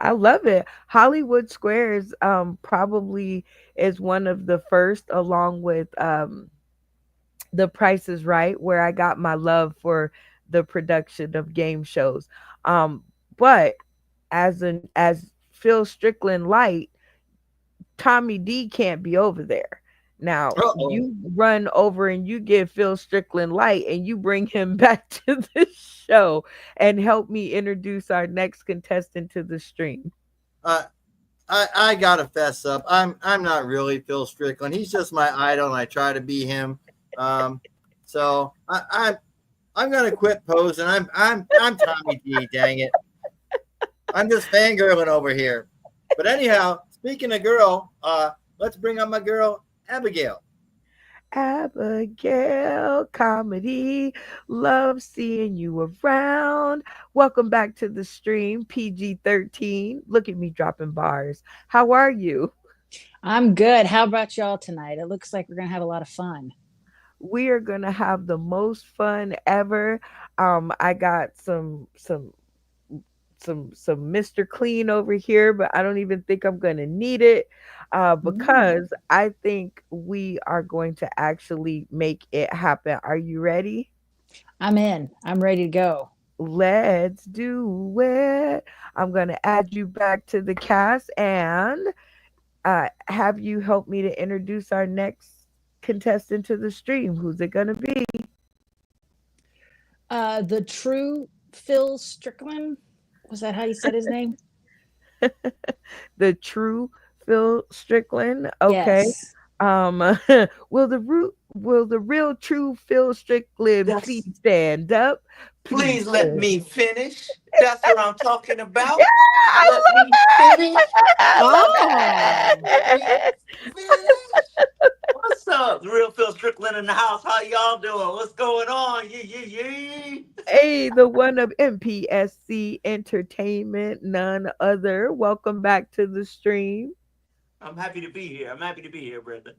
I love it. Hollywood Squares probably is one of the first, along with The Price is Right, where I got my love for the production of game shows. Um but as Phil Strickland light, Tommy D can't be over there. Now Uh-oh. you run over and you get Phil Strickland light and you bring him back to the show and help me introduce our next contestant to the stream. Uh, I gotta fess up. I'm not really Phil Strickland. He's just my idol, and I try to be him. Um, so I'm gonna quit posing. I'm Tommy D. Dang it! I'm just fangirling over here. But anyhow, speaking of girl, let's bring on my girl Abigail. Abigail Comedy, love seeing you around. Welcome back to the stream, PG-13. Look at me dropping bars. How are you? I'm good. How about y'all tonight? It looks like we're gonna have a lot of fun. We are gonna have the most fun ever. I got some Mr. Clean over here, but I don't even think I'm gonna need it Mm. because I think we are going to actually make it happen. Are you ready? I'm in. I'm ready to go. Let's do it. I'm gonna add you back to the cast and have you help me to introduce our next contestant to the stream. Who's it gonna be? The true Phil Strickland. Was that how you said his name? The true Phil Strickland. Okay. Yes. Will the real true Phil Strickland please That's stand up? Please please let stand. me finish. That's what I'm talking Yeah, about. I Let me finish. love Oh. Let me it. finish. What's up? The real Phil Strickland in the house. How y'all doing? What's going on? Yeah, yeah, yeah. Hey, the one of MPSC Entertainment, none other. Welcome back to the stream. I'm happy to be here. I'm happy to be here, Brenda.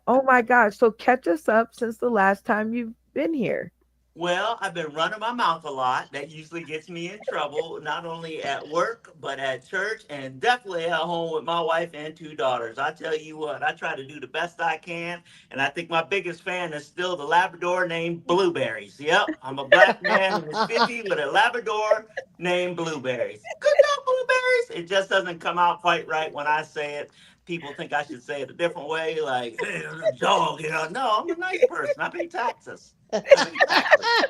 Oh my gosh. So catch us up since the last time you've been here. Well, I've been running my mouth a lot. That usually gets me in trouble, not only at work, but at church, and definitely at home with my wife and two daughters. I tell you what, I try to do the best I can, and I think my biggest fan is still the Labrador named Blueberries. Yep, I'm a black man in his 50s with a Labrador named Blueberries. Good job, Blueberries. It just doesn't come out quite right when I say it. People think I should say it a different way, like, hey, there's a dog, you know. No, I'm a nice person. I pay taxes. I pay taxes.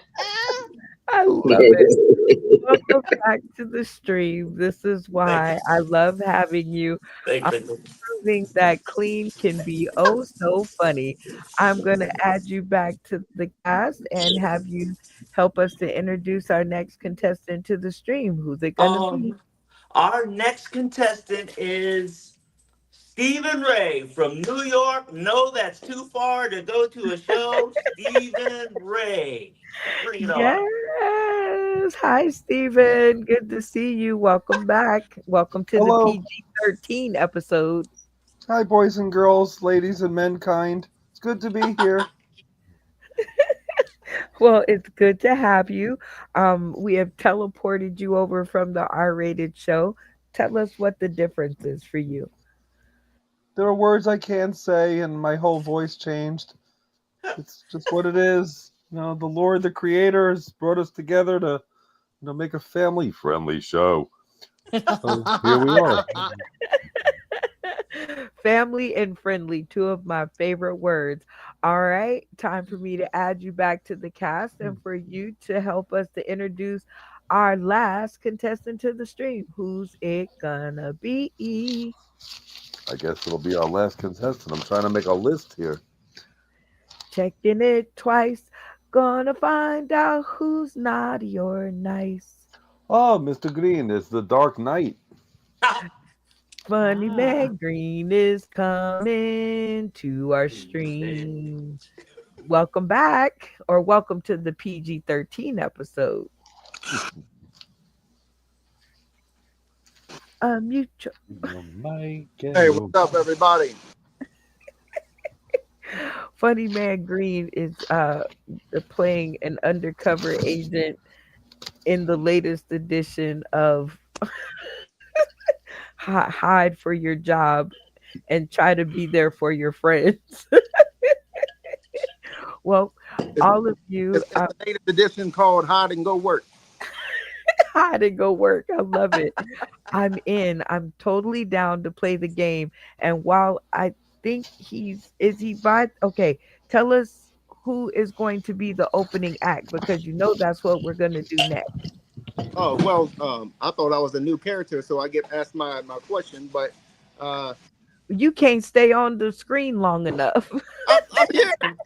I love it. Welcome back to the stream. This is Thank you. why I love having you. Thank I'm you. proving that clean can be oh so funny. I'm going to add you back to the cast and have you help us to introduce our next contestant to the stream. Who's it going to be? Our next contestant is Stephen Ray from New York. No, that's too far to go to a show. Stephen Ray. Bring it on. Yes. Hi, Stephen. Good to see you. Welcome back. Welcome to the Hello. PG-13 episode. Hi, boys and girls, ladies and mankind. It's good to be here. Well, it's good to have you. We have teleported you over from the R-rated show. Tell us what the difference is for you. There are words I can't say, and my whole voice changed. It's just what it is. The Lord, the Creator, has brought us together to, make a family-friendly show. So here we are. Family and friendly, two of my favorite words. All right, time for me to add you back to the cast and for you to help us to introduce our last contestant to the stream. Who's it gonna be? I guess it'll be our last contestant. I'm trying to make a list here. Checking it twice. Gonna find out who's naughty or nice. Oh, Mr. Green, it's the Dark Knight. Funny Ah. Man Green is coming to our stream. Welcome back, or welcome to the PG-13 episode. Mutual. Mike Hey, and what's up, everybody? Funny Man Green is playing an undercover agent in the latest edition of hide for your job and try to be there for your friends. Well, It's, all of you, it's the native edition called Hide and Go Work. hide and go work. I love it. I'm in. I'm totally down to play the game. And while I think is he by okay, tell us who is going to be the opening act because you know that's what we're gonna do next. Oh well, I thought I was a new character, so I get asked my question. But uh, You can't stay on the screen long enough. I'm here. I'm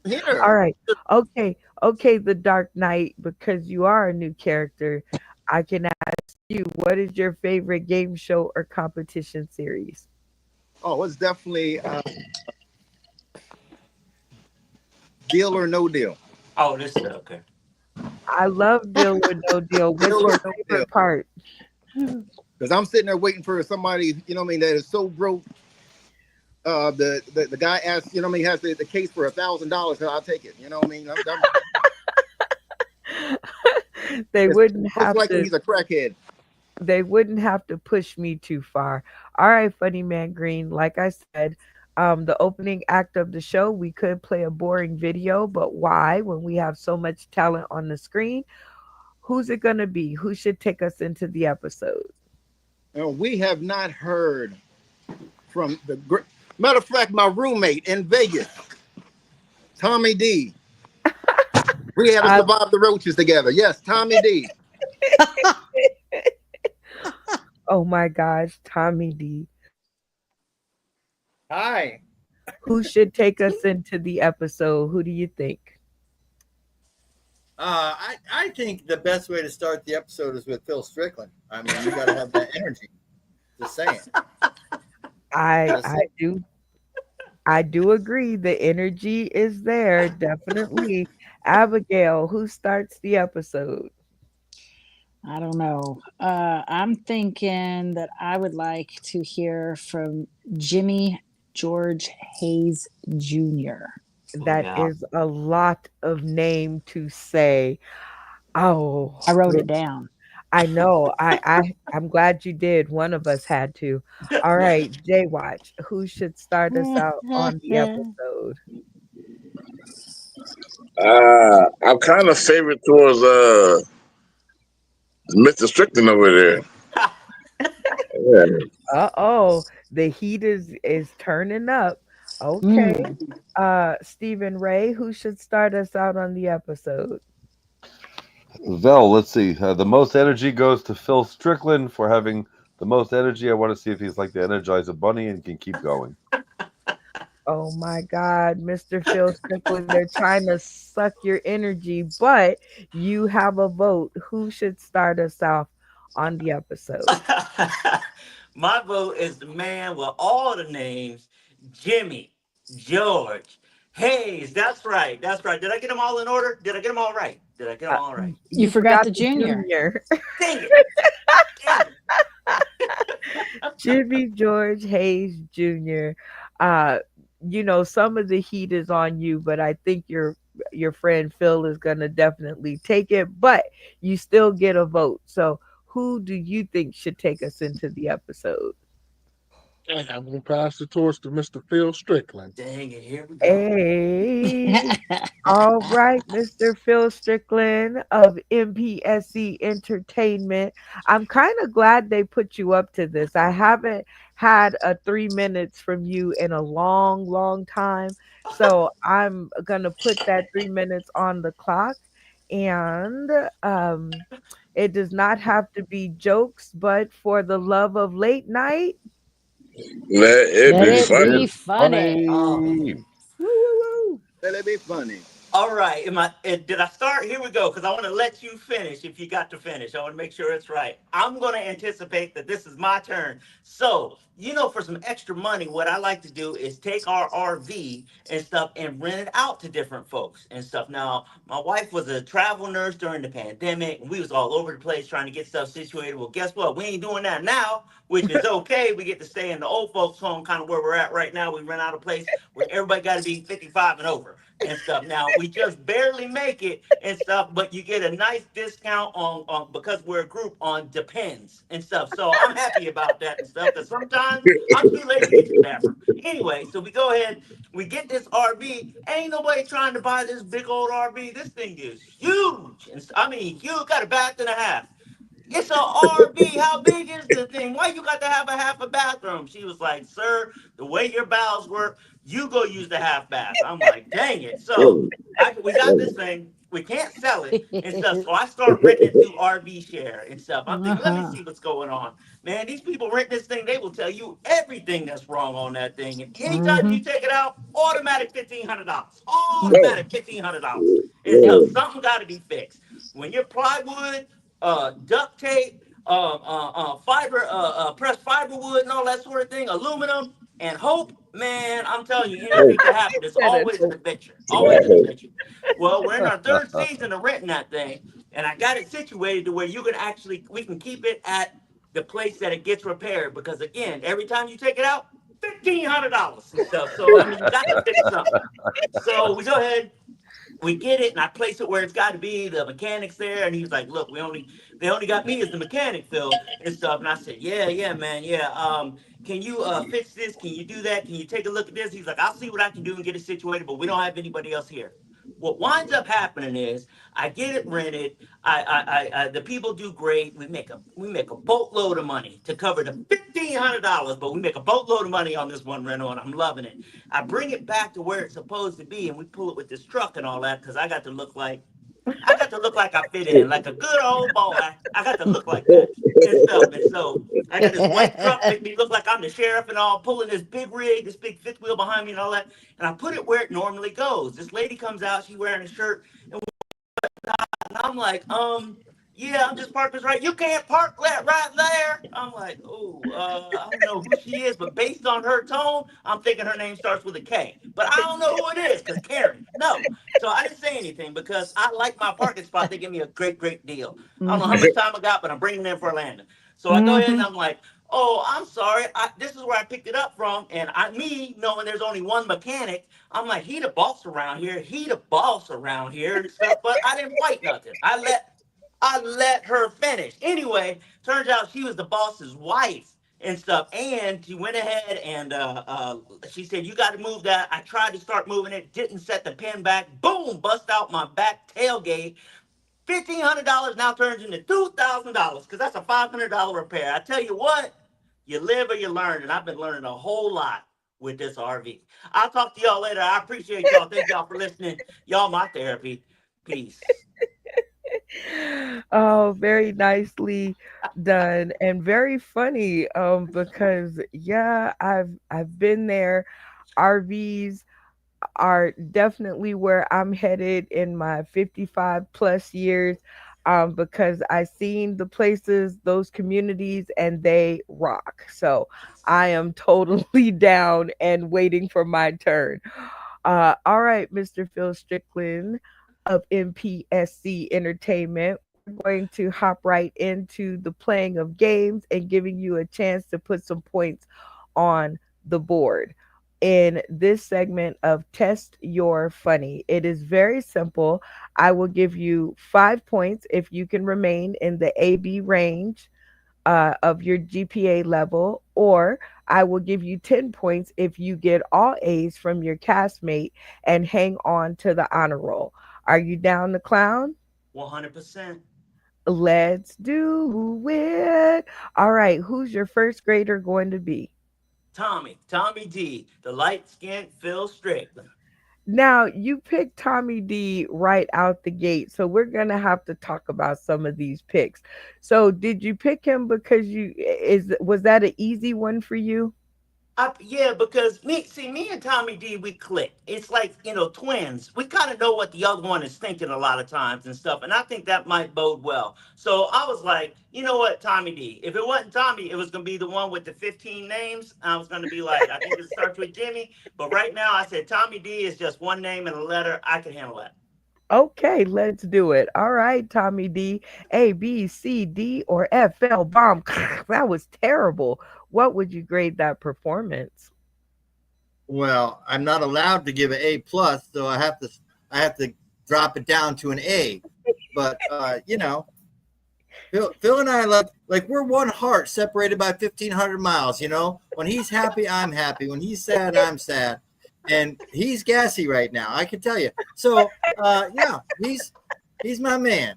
here. All right. Okay. Okay, the Dark Knight, because you are a new character, I can ask you, what is your favorite game show or competition series? Oh, it's definitely Deal or No Deal. Oh, this is okay. I love Deal or No Deal. What's Deal your or No Deal. favorite part? Because I'm sitting there waiting for somebody, you know what I mean, that is so broke. The guy asks, you know what I mean, has the case for $1,000, and I'll take it. You know what I mean? They It's wouldn't most have likely to he's a crackhead. they wouldn't have to push me too far. All right, Funny Man Green, like I said, the opening act of the show, we could play a boring video, but why when we have so much talent on the screen? Who's it gonna be? Who should take us into the episode? We have not heard from the great. Matter of fact, my roommate in Vegas, Tommy D. We had to I survive the roaches together. Yes, Tommy D. Oh my gosh, Tommy D. Hi. Who should take us into the episode? Who do you think? I think the best way to start the episode is with Phil Strickland. I mean, you got to have that energy. Just saying. I Just I saying. do I do agree. The energy is there, definitely. Abigail, who starts the episode? I don't know. I'm thinking that I would like to hear from Jimmy George Hayes Jr. Oh, That yeah. is a lot of name to say. Oh, I wrote it down. I know. I'm glad you did. One of us had to. All right, Jay Watch, who should start us out on the episode? I'm kind of favorite towards Mr. Strickland over there. Yeah. Uh-oh, the heat is turning up. Okay. Mm. Stephen Ray, who should start us out on the episode? Vel, let's see. The most energy goes to Phil Strickland for having the most energy. I want to see if he's like the Energizer Bunny and can keep going. Oh my God, Mr. Phil Strickland, they're trying to suck your energy, but you have a vote. Who should start us off on the episode? My vote is the man with all the names, Jimmy George Hayes. That's right. That's right. Did I get them all in order? Did I get them all right? Did I get them Uh, all right? You forgot the junior. junior. Dang it. Dang it. Jimmy George Hayes Jr. Uh, some of the heat is on you, but I think your friend Phil is gonna definitely take it, but you still get a vote. So who do you think should take us into the episode? And I'm going to pass the torch to Mr. Phil Strickland. Dang it. Here we go. Hey, all right, Mr. Phil Strickland of MPSC Entertainment. I'm kind of glad they put you up to this. I haven't had a 3 minutes from you in a long, long time. So I'm going to put that 3 minutes on the clock. And it does not have to be jokes, but for the love of late night. Let it Let be it funny. be funny. Oh. Funny. Woo. Let it be funny. All right. Did I start? Here we go. Because I want to let you finish if you got to finish. I want to make sure it's right. I'm going to anticipate that this is my turn. So, for some extra money, what I like to do is take our RV and stuff and rent it out to different folks and stuff. Now, my wife was a travel nurse during the pandemic, and we was all over the place trying to get stuff situated. Well, guess what? We ain't doing that now, which is okay. We get to stay in the old folks' home, kind of where we're at right now. We rent out a place where everybody got to be 55 and over. and stuff. Now we just barely make it and stuff, but you get a nice discount on because we're a group on Depends and stuff. So I'm happy about that and stuff. Because sometimes I'm too lazy to get to the bathroom. Anyway, so we go ahead, we get this RV. Ain't nobody trying to buy this big old RV. This thing is huge, and I mean, you got a bath and a half. It's a RV. How big is the thing? Why you got to have a half a bathroom? She was like, sir, the way your bowels work, you go use the half bath. I'm like, dang it. So we got this thing. We can't sell it and stuff. So I start renting it through RV share and stuff. I'm thinking, let me Uh-huh. see what's going on. Man, these people rent this thing, they will tell you everything that's wrong on that thing. And anytime Hmm. you take it out, automatic $1,500. Mm. Automatic $1,500 and stuff. Something got to be fixed. When your plywood, duct tape, fiber, pressed fiber wood, and all that sort of thing, aluminum and hope. Man, I'm telling you, anything can happen. It's Said it. always an adventure. Always an adventure. Well, we're in our third season of renting that thing, and I got it situated to where you can actually we can keep it at the place that it gets repaired. Because again, every time you take it out, $1,500 and stuff. So I mean, you got to fix something. So we go ahead, we get it, and I place it where it's got to be. The mechanic's there, and he's like, "Look, they only got me as the mechanic, Phil, and stuff." And I said, "Yeah, yeah, man, yeah. Can you fix this? Can you do that? Can you take a look at this?" He's like, "I'll see what I can do and get it situated, but we don't have anybody else here." What winds up happening is I get it rented. The people do great. We make a boatload of money to cover the $1,500, but we make a boatload of money on this one rental, and I'm loving it. I bring it back to where it's supposed to be, and we pull it with this truck and all that because I got to look like I fit in, like a good old boy. I got to look like that and stuff. And so I got this white truck, make me look like I'm the sheriff and all, pulling this big rig, this big fifth wheel behind me and all that. And I put it where it normally goes. This lady comes out, she wearing a shirt, and I'm like, yeah, I'm just parked this right. You can't park that right there. I'm like, oh, I don't know who she is, but based on her tone, I'm thinking her name starts with a K. But I don't know who it is because Karen, no. So I didn't say anything because I like my parking spot. They give me a great, great deal. I don't know how Hmm. much time I got, but I'm bringing it in for Orlando. So I go ahead and Hmm. I'm like, oh, I'm sorry. This is where I picked it up from. And me knowing there's only one mechanic, I'm like, he the boss around here. He the boss around here and stuff. But I didn't fight nothing. I let her finish. Anyway, turns out she was the boss's wife and stuff. And she went ahead and she said, "You got to move that." I tried to start moving it, didn't set the pin back. Boom, bust out my back tailgate. $1,500 now turns into $2,000 because that's a $500 repair. I tell you what, you live or you learn, and I've been learning a whole lot with this RV. I'll talk to y'all later. I appreciate y'all. Thank y'all for listening. Y'all, my therapy. Peace. Oh, very nicely done and very funny. Because yeah, I've been there. RVs are definitely where I'm headed in my 55 plus years. Because I seen the places, those communities, and they rock. So I am totally down and waiting for my turn. All right, Mr. Phil Strickland of MPSC Entertainment. We're going to hop right into the playing of games and giving you a chance to put some points on the board. In this segment of Test Your Funny, it is very simple. I will give you 5 points if you can remain in the AB range of your GPA level, or I will give you 10 points if you get all A's from your castmate and hang on to the honor roll. Are you down to clown? 100%. Let's do it. All right, who's your first grader going to be? Tommy D, the light skinned Phil Strickland. Now, you picked Tommy D right out the gate, so we're going to have to talk about some of these picks. So, did you pick him because you is was that an easy one for you? Yeah, because me and Tommy D, we click. It's like twins. We kind of know what the other one is thinking a lot of times and stuff, and I think that might bode well. So I was like, you know what, Tommy D. If it wasn't Tommy, it was gonna be the one with the 15 names. I was gonna be like, I think it starts with Jimmy, but right now I said Tommy D is just one name and a letter. I can handle that. Okay, let's do it. All right, Tommy D. A, B, C, D, or F, L, bomb. That was terrible. What would you grade that performance? Well, I'm not allowed to give an A plus, so I have to drop it down to an A. But Phil and I like we're one heart separated by 1,500 miles. When he's happy, I'm happy. When he's sad, I'm sad. And he's gassy right now, I can tell you. So yeah, he's my man.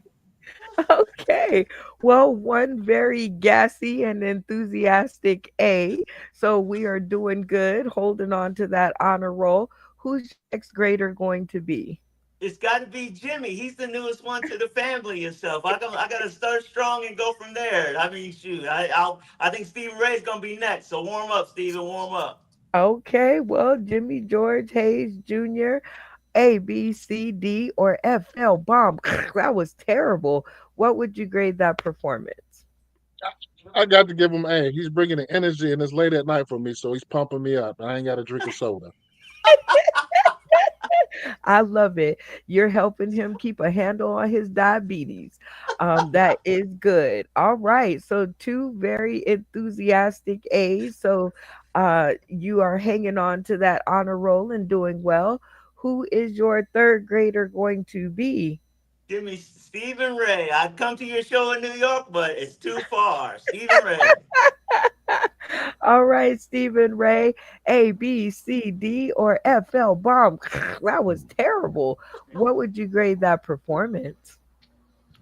Okay. Well, one very gassy and enthusiastic A. So we are doing good, holding on to that honor roll. Who's your next grader going to be? It's got to be Jimmy. He's the newest one to the family and stuff. I got to start strong and go from there. I mean, shoot, I think Stephen Ray's gonna be next. So warm up, Stephen. Warm up. Okay. Well, Jimmy George Hayes Jr., A, B, C, D, or F, L, bomb. That was terrible. What would you grade that performance? I got to give him A. He's bringing the energy, and it's late at night for me, so he's pumping me up. I ain't got to drink a soda. I love it. You're helping him keep a handle on his diabetes. That is good. All right. So two very enthusiastic A's. So you are hanging on to that honor roll and doing well. Who is your third grader going to be? Jimmy, Stephen Ray. I'd come to your show in New York, but it's too far. Stephen Ray. All right, Stephen Ray, A, B, C, D, or F, L, bomb. That was terrible. What would you grade that performance?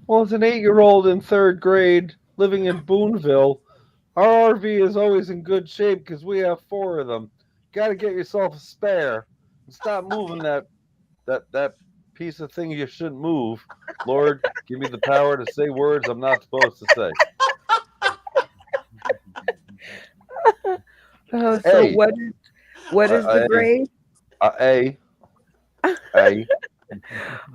Well, as an 8-year-old in third grade living in Boonville, our RV is always in good shape because we have 4 of them. Got to get yourself a spare and stop moving that piece of thing you shouldn't move. Lord, give me the power to say words I'm not supposed to say. So Hey, what is the A, grade? A, A.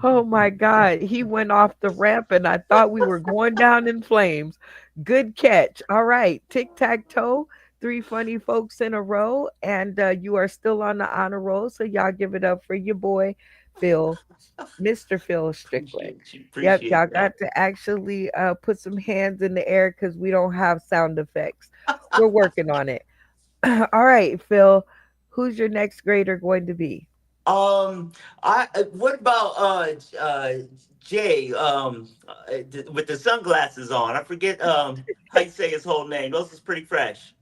Oh my God, he went off the ramp and I thought we were going down in flames. Good catch. All right, tic tac toe, three funny folks in a row, and you are still on the honor roll. So y'all give it up for your boy, Phil, Mr. Phil Strickland. Yep, y'all Appreciate that. got to actually put some hands in the air because we don't have sound effects. We're working on it. All right, Phil, who's your next grader going to be? I what about Jay with the sunglasses on? I forget how you say his whole name. Those is pretty fresh.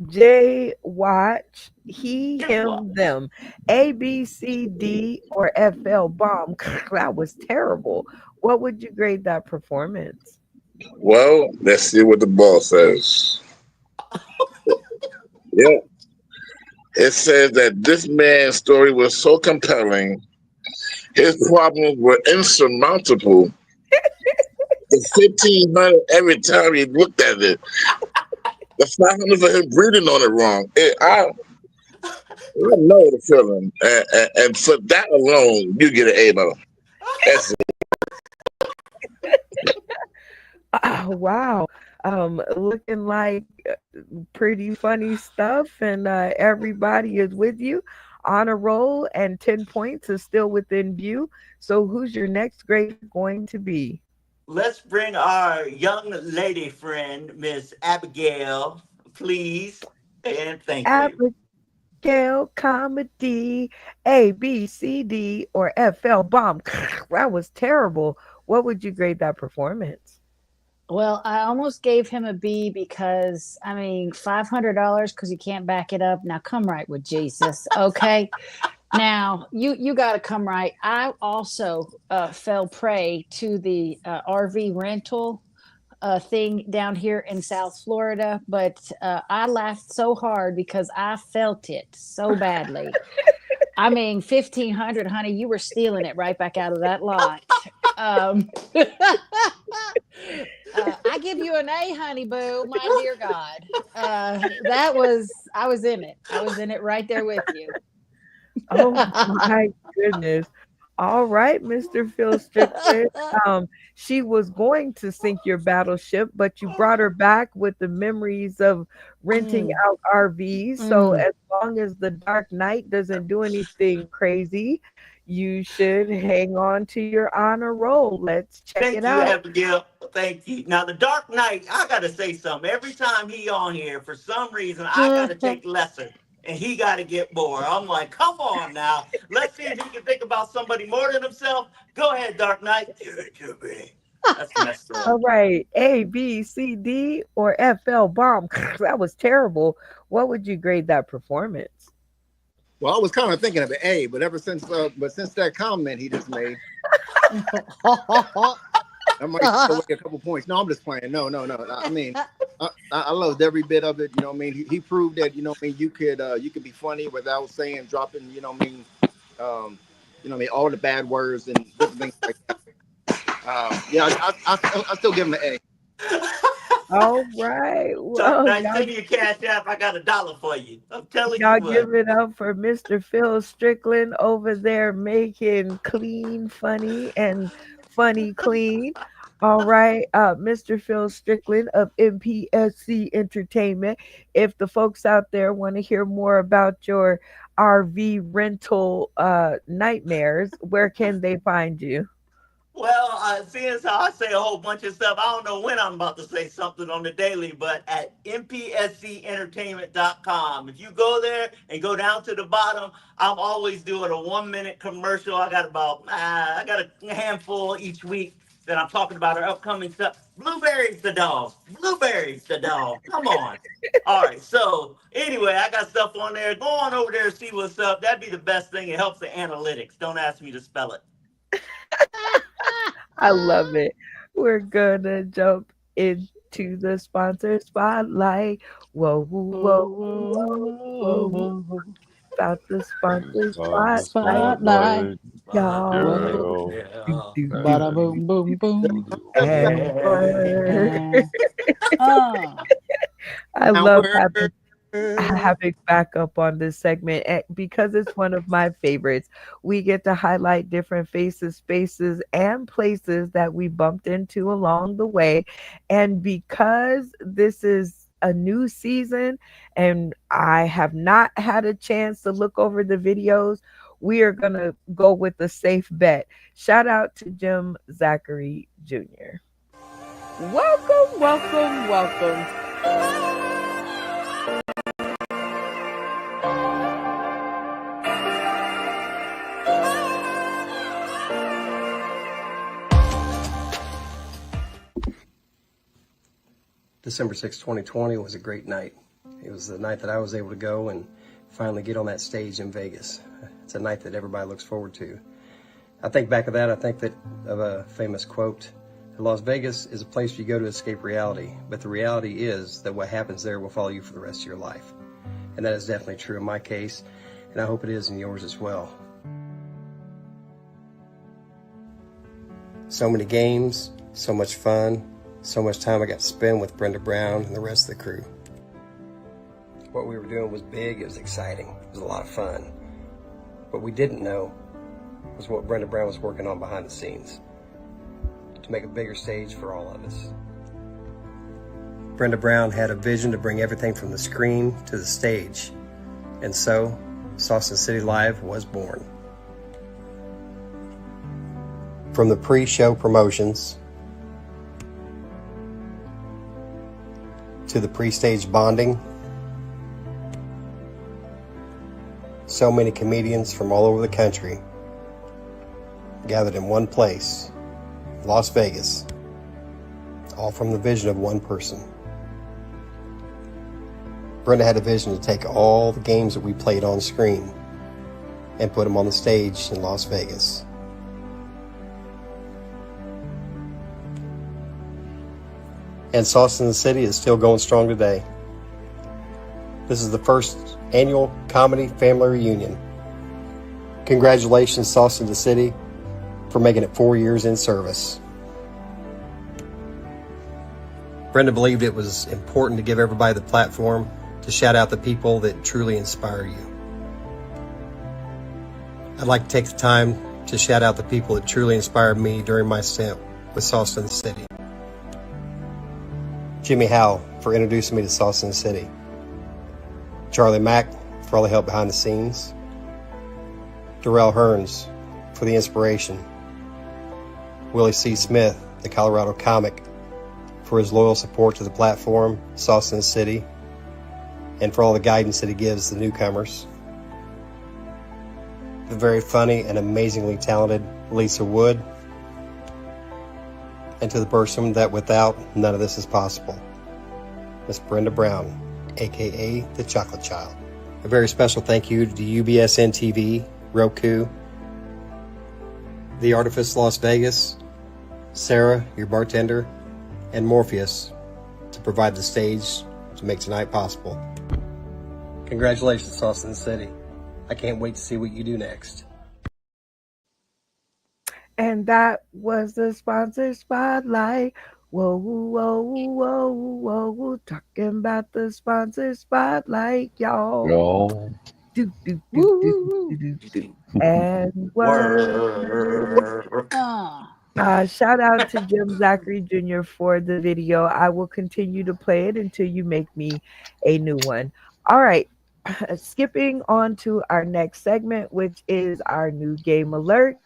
J, watch, he, Jay what? him, them. A, B, C, D, or F, L, bomb. That was terrible. What would you grade that performance? Well, let's see what the ball says. Yeah. It says that this man's story was so compelling, his problems were insurmountable. The 1,500 every time he looked at it, the 500 for him breathing on it wrong. I know the feeling, and for that alone, you get an A though. That's Oh, wow. Looking like pretty funny stuff, and everybody is with you on a roll, and 10 points is still within view. So, who's your next grader going to be? Let's bring our young lady friend, Miss Abigail, please, and thank you. Abigail Comedy, A, B, C, D, or F, L, bomb. That was terrible. What would you grade that performance? Well, I almost gave him a B because I mean $500 because you can't back it up. Now come right with Jesus, okay? Now you got to come right. I also fell prey to the RV rental thing down here in South Florida, but I laughed so hard because I felt it so badly. I mean, 1,500, honey, you were stealing it right back out of that lot. Um, I give you an A, honey boo, my dear God. I was in it. I was in it right there with you. Oh my goodness. All right, Mr. Phil Strickland. She was going to sink your battleship, but you brought her back with the memories of renting Mm, out RVs. So mm. as long as the Dark Knight doesn't do anything crazy, you should hang on to your honor roll. Let's check it Thank you, out. Abigail. Thank you. Now, the Dark Knight, I gotta say something. Every time he on here, for some reason, I gotta take lesser. and he got to get more. I'm like, come on now. Let's see if he can think about somebody more than himself. Go ahead, Dark Knight. Give it to me. That's messed up. All right. A, B, C, D, or FL bomb. That was terrible. What would you grade that performance? Well, I was kind of thinking of an A, but since that comment he just made, I might take away a couple points. No, I'm just playing. No. I mean, I loved every bit of it. You know what I mean? He proved that, you know what I mean, you could be funny without dropping, you know what I mean, all the bad words and different things like that. I still give him an A. All right. Dark Well, Knight, send me your cash app. I got $1 for you. I'm telling you y'all what. give it up for Mr. Phil Strickland over there making clean funny and funny clean. All right, Mr. Phil Strickland of MPSC Entertainment. If the folks out there want to hear more about your RV rental nightmares, where can they find you? Well, seeing as how I say a whole bunch of stuff, I don't know when I'm about to say something on the daily, but at mpscentertainment.com. If you go there and go down to the bottom, I'm always doing a 1-minute commercial. I got a handful each week that I'm talking about our upcoming stuff. Blueberries the dog. Come on. All right. So anyway, I got stuff on there. Go on over there and see what's up. That'd be the best thing. It helps the analytics. Don't ask me to spell it. I love it. We're gonna jump into the sponsor spotlight. Whoa, whoa, whoa, whoa. About the sponsor spotlight. Y'all. Bada boom, boom, boom. I love having backup on this segment because it's one of my favorites. We get to highlight different faces, spaces, and places that we bumped into along the way. And because this is a new season and I have not had a chance to look over the videos, we are going to go with a safe bet. Shout out to Jim Zachary Jr. Welcome. December 6, 2020 was a great night. It was the night that I was able to go and finally get on that stage in Vegas. It's a night that everybody looks forward to. I think back of that, I think that of a famous quote, Las Vegas is a place you go to escape reality, but the reality is that what happens there will follow you for the rest of your life. And that is definitely true in my case, and I hope it is in yours as well. So many games, so much fun, so much time I got to spend with Brenda Brown and the rest of the crew. What we were doing was big, it was exciting, it was a lot of fun. What we didn't know was what Brenda Brown was working on behind the scenes to make a bigger stage for all of us. Brenda Brown had a vision to bring everything from the screen to the stage, and so Saucon City Live was born. From the pre-show promotions to the pre-stage bonding, so many comedians from all over the country gathered in one place, Las Vegas, all from the vision of one person. Brenda had a vision to take all the games that we played on screen and put them on the stage in Las Vegas. And Saucon City is still going strong today. This is the first annual comedy family reunion. Congratulations, Saucon City, for making it 4 years in service. Brenda believed it was important to give everybody the platform to shout out the people that truly inspire you. I'd like to take the time to shout out the people that truly inspired me during my stint with Saucon City. Jimmy Howell for introducing me to Saucon City. Charlie Mack for all the help behind the scenes. Darrell Hearns for the inspiration. Willie C. Smith, the Colorado comic, for his loyal support to the platform, Saucon City. and for all the guidance that he gives the newcomers. The very funny and amazingly talented Lisa Wood, and to the person that without none of this is possible, Miss Brenda Brown, aka the Chocolate Child. A very special thank you to UBSN TV, Roku, The Artifice Las Vegas, Sarah, your bartender, and Morpheus to provide the stage to make tonight possible. Congratulations, Austin City. I can't wait to see what you do next. And that was the sponsor spotlight. Whoa, whoa, whoa, whoa, whoa. Talking about the sponsor spotlight, y'all. Y'all. Do, do, do, do, do, do, do. And Word. shout out to Jim Zachary Jr. for the video. I will continue to play it until you make me a new one. All right. Skipping on to our next segment, which is our new game alert.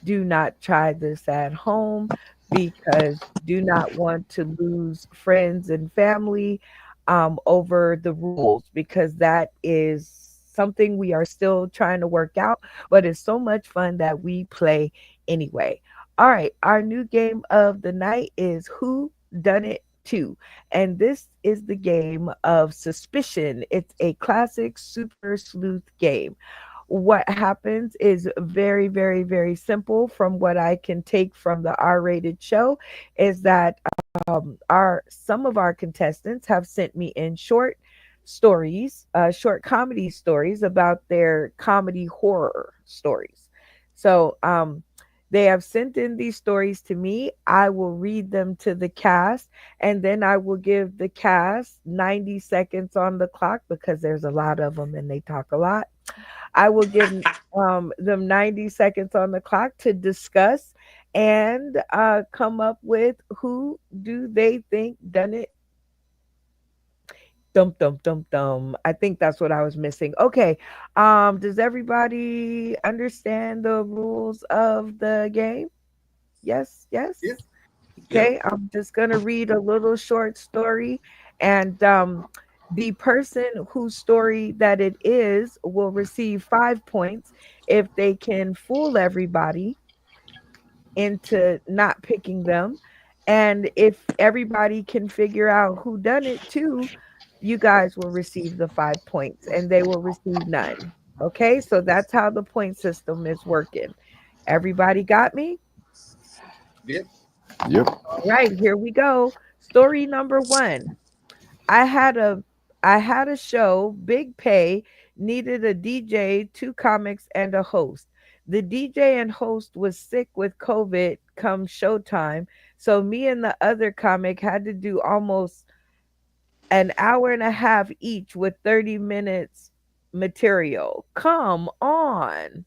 Do not try this at home because do not want to lose friends and family over the rules, because that is something we are still trying to work out, but it's so much fun that we play anyway. All right, our new game of the night is Who Done It To? And this is the game of suspicion. It's a classic super sleuth game. What happens is very, very, very simple. From what I can take from the R-rated show is that some of our contestants have sent me in short stories, short comedy stories about their comedy horror stories. So they have sent in these stories to me. I will read them to the cast, and then I will give the cast 90 seconds on the clock because there's a lot of them and they talk a lot. I will give them 90 seconds on the clock to discuss and come up with who do they think done it. Dum dum dum dum. I think that's what I was missing. Okay. Does everybody understand the rules of the game? Yes, yes. Yes. Okay, I'm just gonna read a little short story, and the person whose story that it is will receive 5 points if they can fool everybody into not picking them. And if everybody can figure out who done it too, you guys will receive the 5 points and they will receive none. Okay, so that's how the point system is working. Everybody got me? Yep. Yep. All right, here we go. Story number 1. I had a show, big pay, needed a DJ, 2 comics, and a host. The DJ and host was sick with COVID come showtime, so me and the other comic had to do almost an hour and a half each with 30 minutes material. Come on.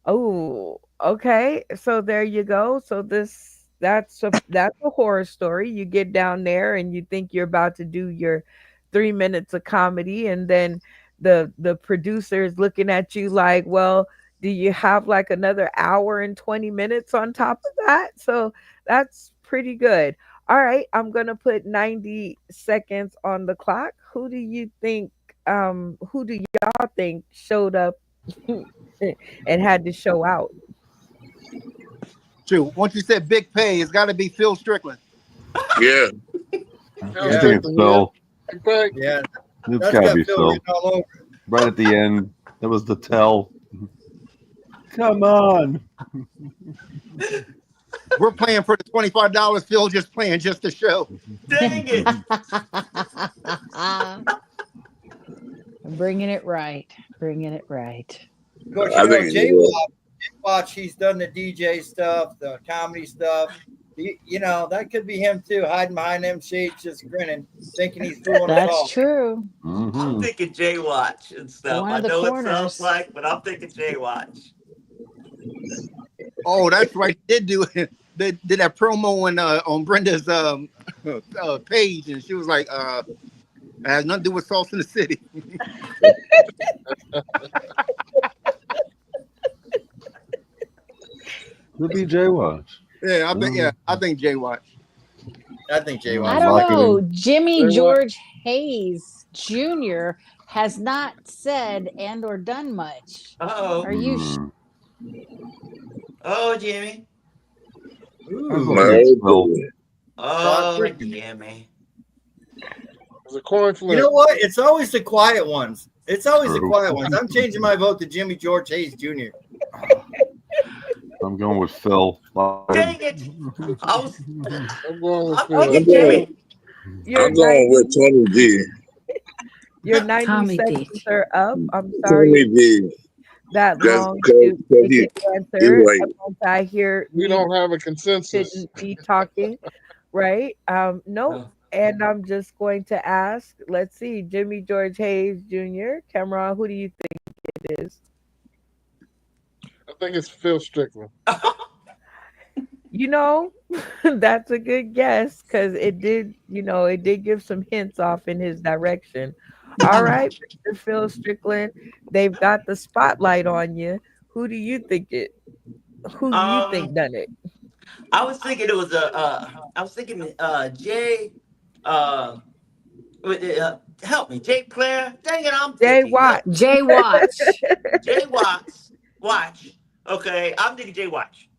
Oh, okay. So there you go. So that's a horror story. You get down there and you think you're about to do your 3 minutes of comedy, and then the producer is looking at you like, well, do you have like another hour and 20 minutes on top of that? So that's pretty good. All right, I'm gonna put 90 seconds on the clock. Who do y'all think showed up and had to show out? True. Once you said big pay, it's got to be Phil Strickland. Yeah. I think it's Phil. Yeah. It's That's gotta got be Phil Phil. written all over it. Right at the end, that was the tell. Come on. We're playing for the $25. Phil just playing just the show. Dang it. I'm bringing it right. Bringing it right. Of course, I you know, think Jay he will. Watch, he's done the DJ stuff, the comedy stuff. You know, that could be him too, hiding behind them shades, just grinning, thinking he's fooling us all. That's true. I'm thinking J-Watch and stuff. One I of the know it corners. sounds like, but I'm thinking J-Watch. Oh, that's right. They did do it. They did that promo on Brenda's page, and she was like, "It has nothing to do with Sauce in the City." Could be J Watch. Yeah, I think Jay Watch. I think Jay I Watt. don't Lock it know. in. Jimmy Jay Watt. George Hayes Jr. has not said and or done much. Uh-oh. Are you Hmm. Oh, Jimmy. I'll go My against old Phil. boy. Oh, Jimmy. It's a coin flip. You know what? It's always the quiet ones. It's always the True. quiet ones. I'm changing my vote to Jimmy George Hayes Jr. I'm going with Phil. Dang it. I was I'm going with Phil. okay, I'm Jimmy. going. Your I'm going 90, with Tony D. your 90 Tommy D? seconds are up. I'm Tony sorry D. that Just long because to take he's an answer. right. And once I hear We me don't have a consensus. shouldn't be talking, right? Nope. Oh. And I'm just going to ask, let's see, Jimmy George Hayes Jr., Cameron, who do you think it is? I think it's Phil Strickland. You know, that's a good guess because it did, it did give some hints off in his direction. All right, Mr. Phil Strickland, they've got the spotlight on you. Who do you think done it? I was thinking it was Jay help me, Jay Player. Dang it, I'm Jay thinking. Watt. Jay Watch. Jay Watts. Watch. Okay, I'm thinking Jay Watch.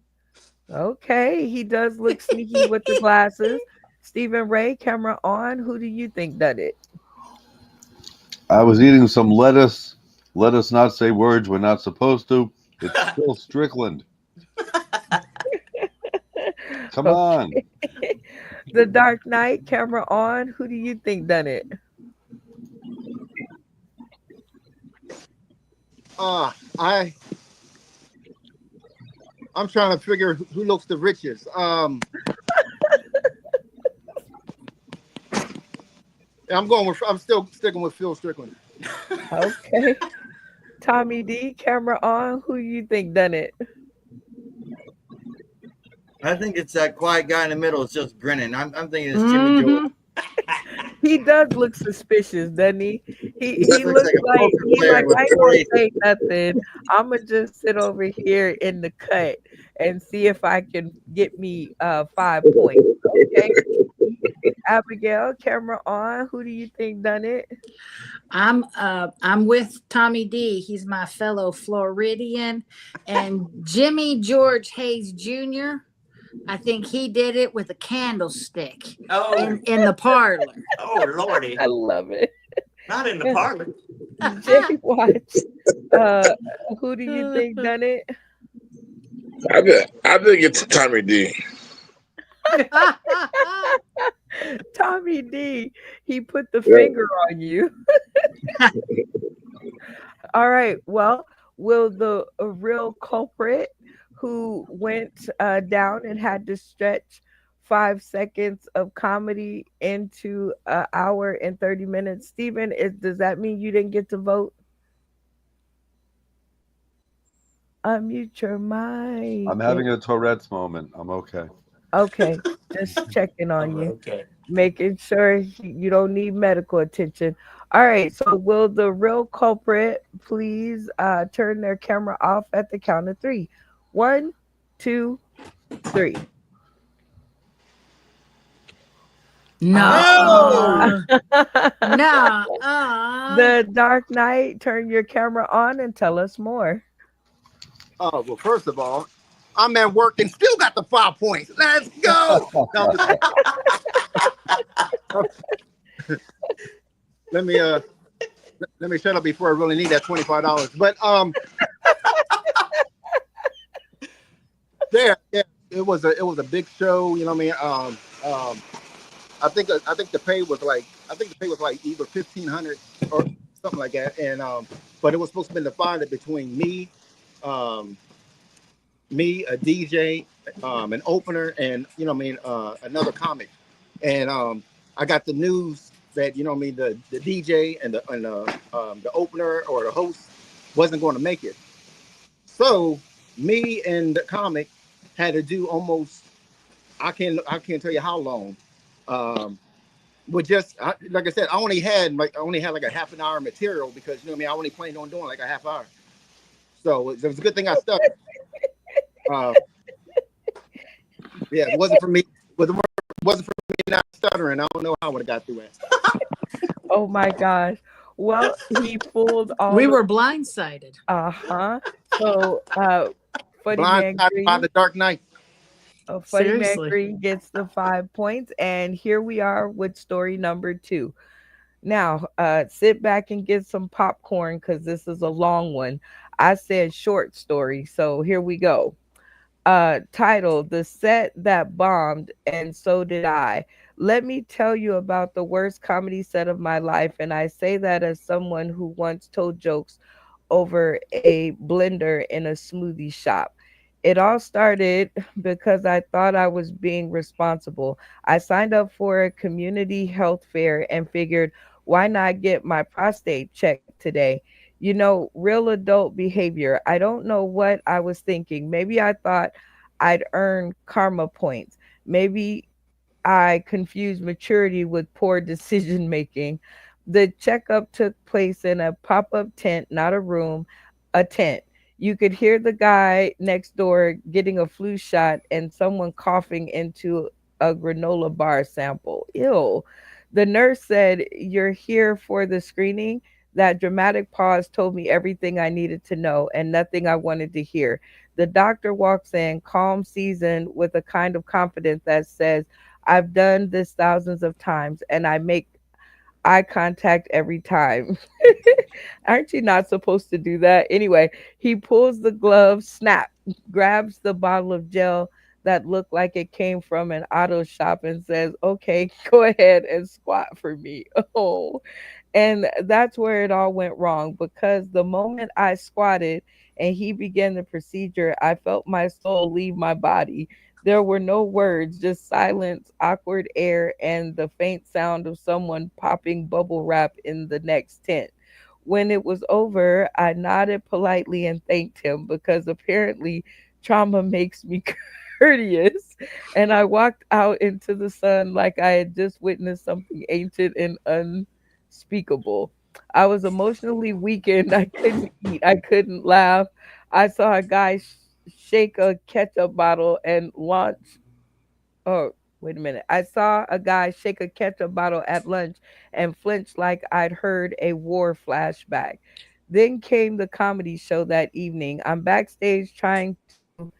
Okay, he does look sneaky with the glasses. Stephen Ray, camera on. Who do you think done it? I was eating some lettuce. Let us not say words we're not supposed to. It's Phil Strickland. Come on. The Dark Knight, camera on. Who do you think done it? I'm trying to figure who looks the richest. I'm still sticking with Phil Strickland. Okay. Tommy D, camera on. Who you think done it? I think it's that quiet guy in the middle. It's just grinning. I'm thinking it's Jimmy George. He does look suspicious, doesn't he? He looks looks like a like poker he's player like, with I ain't gonna crazy. say nothing. I'ma just sit over here in the cut and see if I can get me 5 points. Okay. Abigail, camera on. Who do you think done it? I'm with Tommy D. He's my fellow Floridian. And Jimmy George Hayes Jr., I think he did it with a candlestick in the parlor. Oh, Lordy. I love it. Not in the parlor. Jay Watch. Who do you think done it? I think it's Tommy D. Tommy D. He put the finger on you. All right. Well, will the real culprit who went down and had to stretch 5 seconds of comedy into an hour and 30 minutes, Stephen, does that mean you didn't get to vote? Unmute your mic. I'm having a Tourette's moment. I'm okay. Okay, just checking on you. Okay. Making sure you don't need medical attention. All right, so will the real culprit please turn their camera off at the count of 3? 1, 2, 3. No. No. The Dark Knight, turn your camera on and tell us more. Oh, well, first of all, I'm at work and still got the 5 points. Let's go. No, let me shut up before I really need that $25. But yeah, it was a big show. You know what I mean? I think the pay was like either 1,500 or something like that, and but it was supposed to be divided between me, a DJ, an opener, and another comic. And I got the news that the DJ and the opener or the host wasn't going to make it. So me and the comic had to do almost I can't tell you how long. Like I said, I only had like a half an hour material because I only planned on doing like a half hour. So it was a good thing I stuck. Yeah, it wasn't for me. With the wasn't for me not stuttering, I don't know how I would have got through it. Oh my gosh. Well, he pulled all We the were blindsided. So Funny Man Blind by Green. the Dark Knight. Funny Man Seriously. Green gets the 5 points, and here we are with story number 2. Now, sit back and get some popcorn because this is a long one. I said short story, so here we go. Title: The Set That Bombed, and So Did I. Let me tell you about the worst comedy set of my life, and I say that as someone who once told jokes over a blender in a smoothie shop. It all started because I thought I was being responsible. I signed up for a community health fair and figured, why not get my prostate checked today? You know, real adult behavior. I don't know what I was thinking. Maybe I thought I'd earn karma points. Maybe I confused maturity with poor decision making. The checkup took place in a pop up tent, not a room, a tent. You could hear the guy next door getting a flu shot and someone coughing into a granola bar sample. Ew. The nurse said, "You're here for the screening." That dramatic pause told me everything I needed to know and nothing I wanted to hear. The doctor walks in, calm, seasoned, with a kind of confidence that says, I've done this thousands of times and I make eye contact every time. Aren't you not supposed to do that? Anyway, he pulls the glove, snap, grabs the bottle of gel that looked like it came from an auto shop and says, okay, go ahead and squat for me. Oh, and that's where it all went wrong because the moment I squatted and he began the procedure, I felt my soul leave my body. There were no words, just silence, awkward air, and the faint sound of someone popping bubble wrap in the next tent. When it was over, I nodded politely and thanked him because apparently trauma makes me courteous. And I walked out into the sun like I had just witnessed something ancient and unspeakable. I was emotionally weakened. I couldn't eat. I couldn't laugh. I saw a guy shake a ketchup bottle and launch. Oh, wait a minute. I saw a guy shake a ketchup bottle at lunch and flinch like I'd heard a war flashback. Then came the comedy show that evening. I'm backstage trying to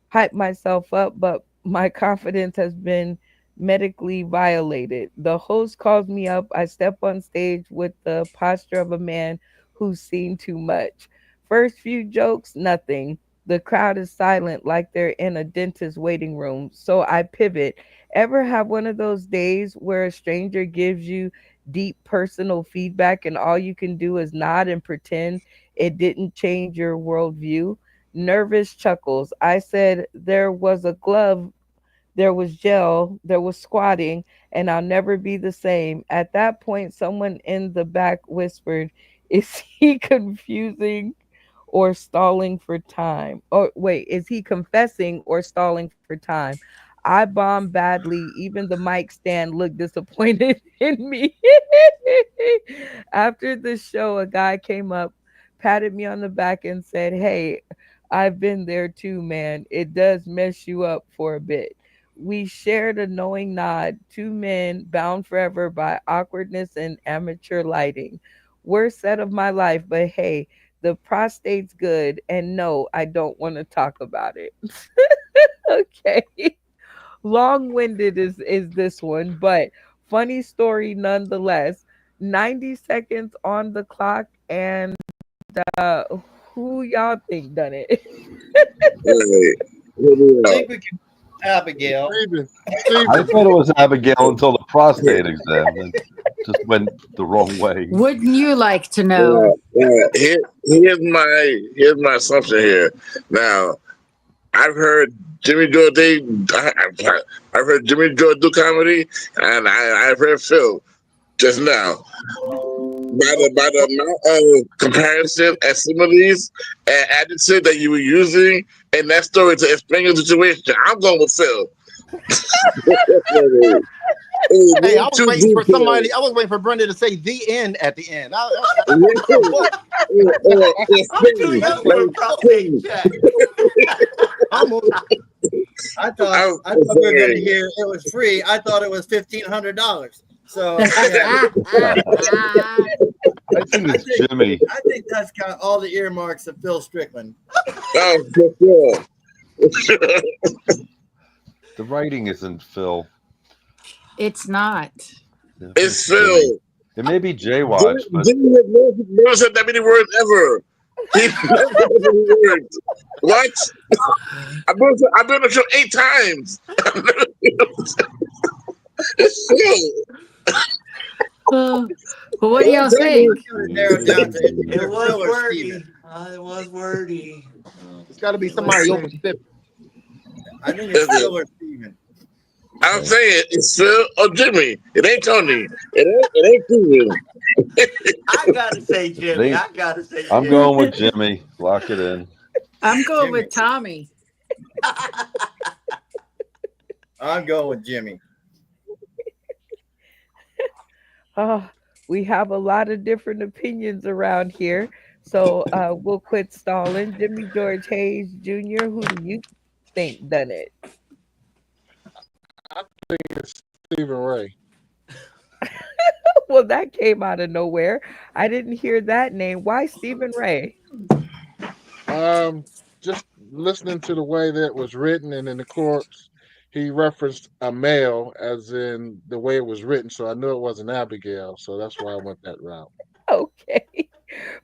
hype myself up, but my confidence has been medically violated. The host calls me up. I step on stage with the posture of a man who's seen too much. First few jokes, nothing. The crowd is silent like they're in a dentist waiting room. So I pivot. Ever have one of those days where a stranger gives you deep personal feedback and all you can do is nod and pretend it didn't change your worldview? Nervous chuckles. I said there was a glove, there was gel, there was squatting, and I'll never be the same. At that point, someone in the back whispered, is he confusing or stalling for time? Oh, wait, is he confessing or stalling for time? I bombed badly. Even the mic stand looked disappointed in me. After the show, a guy came up, patted me on the back, and said, hey, I've been there too, man. It does mess you up for a bit. We shared a knowing nod, two men bound forever by awkwardness and amateur lighting. Worst set of my life, but hey, the prostate's good, and no, I don't want to talk about it. Okay. Long-winded is this one, but funny story nonetheless. 90 seconds on the clock, and uh, who y'all think done it? I think we can. Abigail. I thought it was Abigail until the prostate exam. It just went the wrong way. Wouldn't you like to know? Here's my assumption here. Now, I've heard Jimmy George. I've heard Jimmy George do comedy, and I've heard Phil just now. By the amount of comparison and similes and adjectives that you were using in that story to explain your situation, I'm going with Phil. Hey, I was waiting for somebody. I was waiting for Brenda to say the end at the end. I'm too young for a prostate check. I thought I'm we were going to sorry. hear it was free. I thought it was $1,500. So yeah, I think I it's think Jimmy. I think that's got all the earmarks of Phil Strickland. Oh, for sure. The writing isn't Phil. It's not. It's Jimmy. Phil. It may be Jimmy, J-Watch, but Jimmy has never said that many words ever. He never said that many words. What? I've been on the show 8 times. It's Phil. Well, what do y'all think? Narrowed down to It either was Phil or wordy. Steven. It was wordy. It's got to be somebody over 50. I think it's Phil or Steven. I'm saying it's Phil or Jimmy. It ain't Tony. It ain't Steven. I gotta say Jimmy. I gotta say Jimmy. I'm going with Jimmy. Lock it in. I'm going Jimmy. with Tommy. I'm going with Jimmy. Oh, we have a lot of different opinions around here. So we'll quit stalling. Jimmy George Hayes Jr., who do you think done it? I think it's Stephen Ray. Well, that came out of nowhere. I didn't hear that name. Why Stephen Ray? Just listening to the way that it was written, and in the chorus, he referenced a male, as in the way it was written. So I knew it wasn't Abigail. So that's why I went that route. Okay.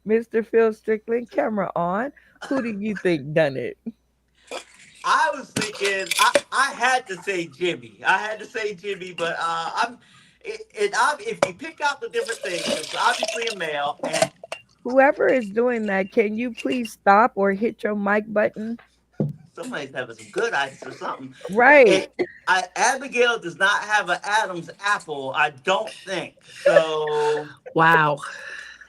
Mr. Phil Strickland, camera on. Who do you think done it? I was thinking I had to say Jimmy. But if you pick out the different things, it's obviously a male, and Whoever is doing that, can you please stop or hit your mic button? somebody's having some good ice or something. Right. Abigail does not have an Adam's apple, I don't think. So, Wow.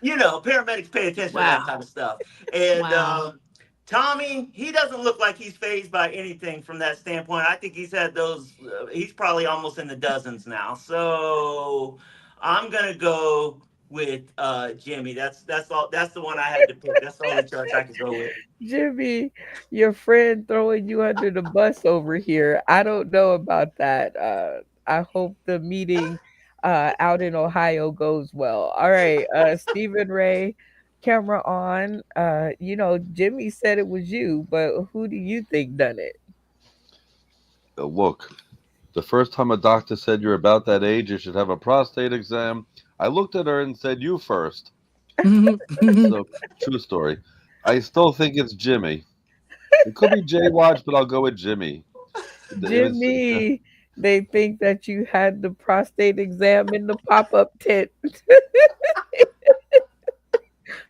paramedics pay attention to that kind of stuff. And Tommy, he doesn't look like he's fazed by anything from that standpoint. I think he's had those. He's probably almost in the dozens now. So I'm gonna go with Jimmy. That's all. That's the one I had to pick. That's the only choice I could go with. Jimmy, your friend throwing you under the bus over here. I don't know about that. I hope the meeting out in Ohio goes well. All right, Stephen Ray, camera on. Jimmy said it was you, but who do you think done it? Look, the first time a doctor said you're about that age, you should have a prostate exam. I looked at her and said, you first. So, true story. I still think it's Jimmy. It could be J-Watch, but I'll go with Jimmy. Jimmy, they think that you had the prostate exam in the pop-up tent.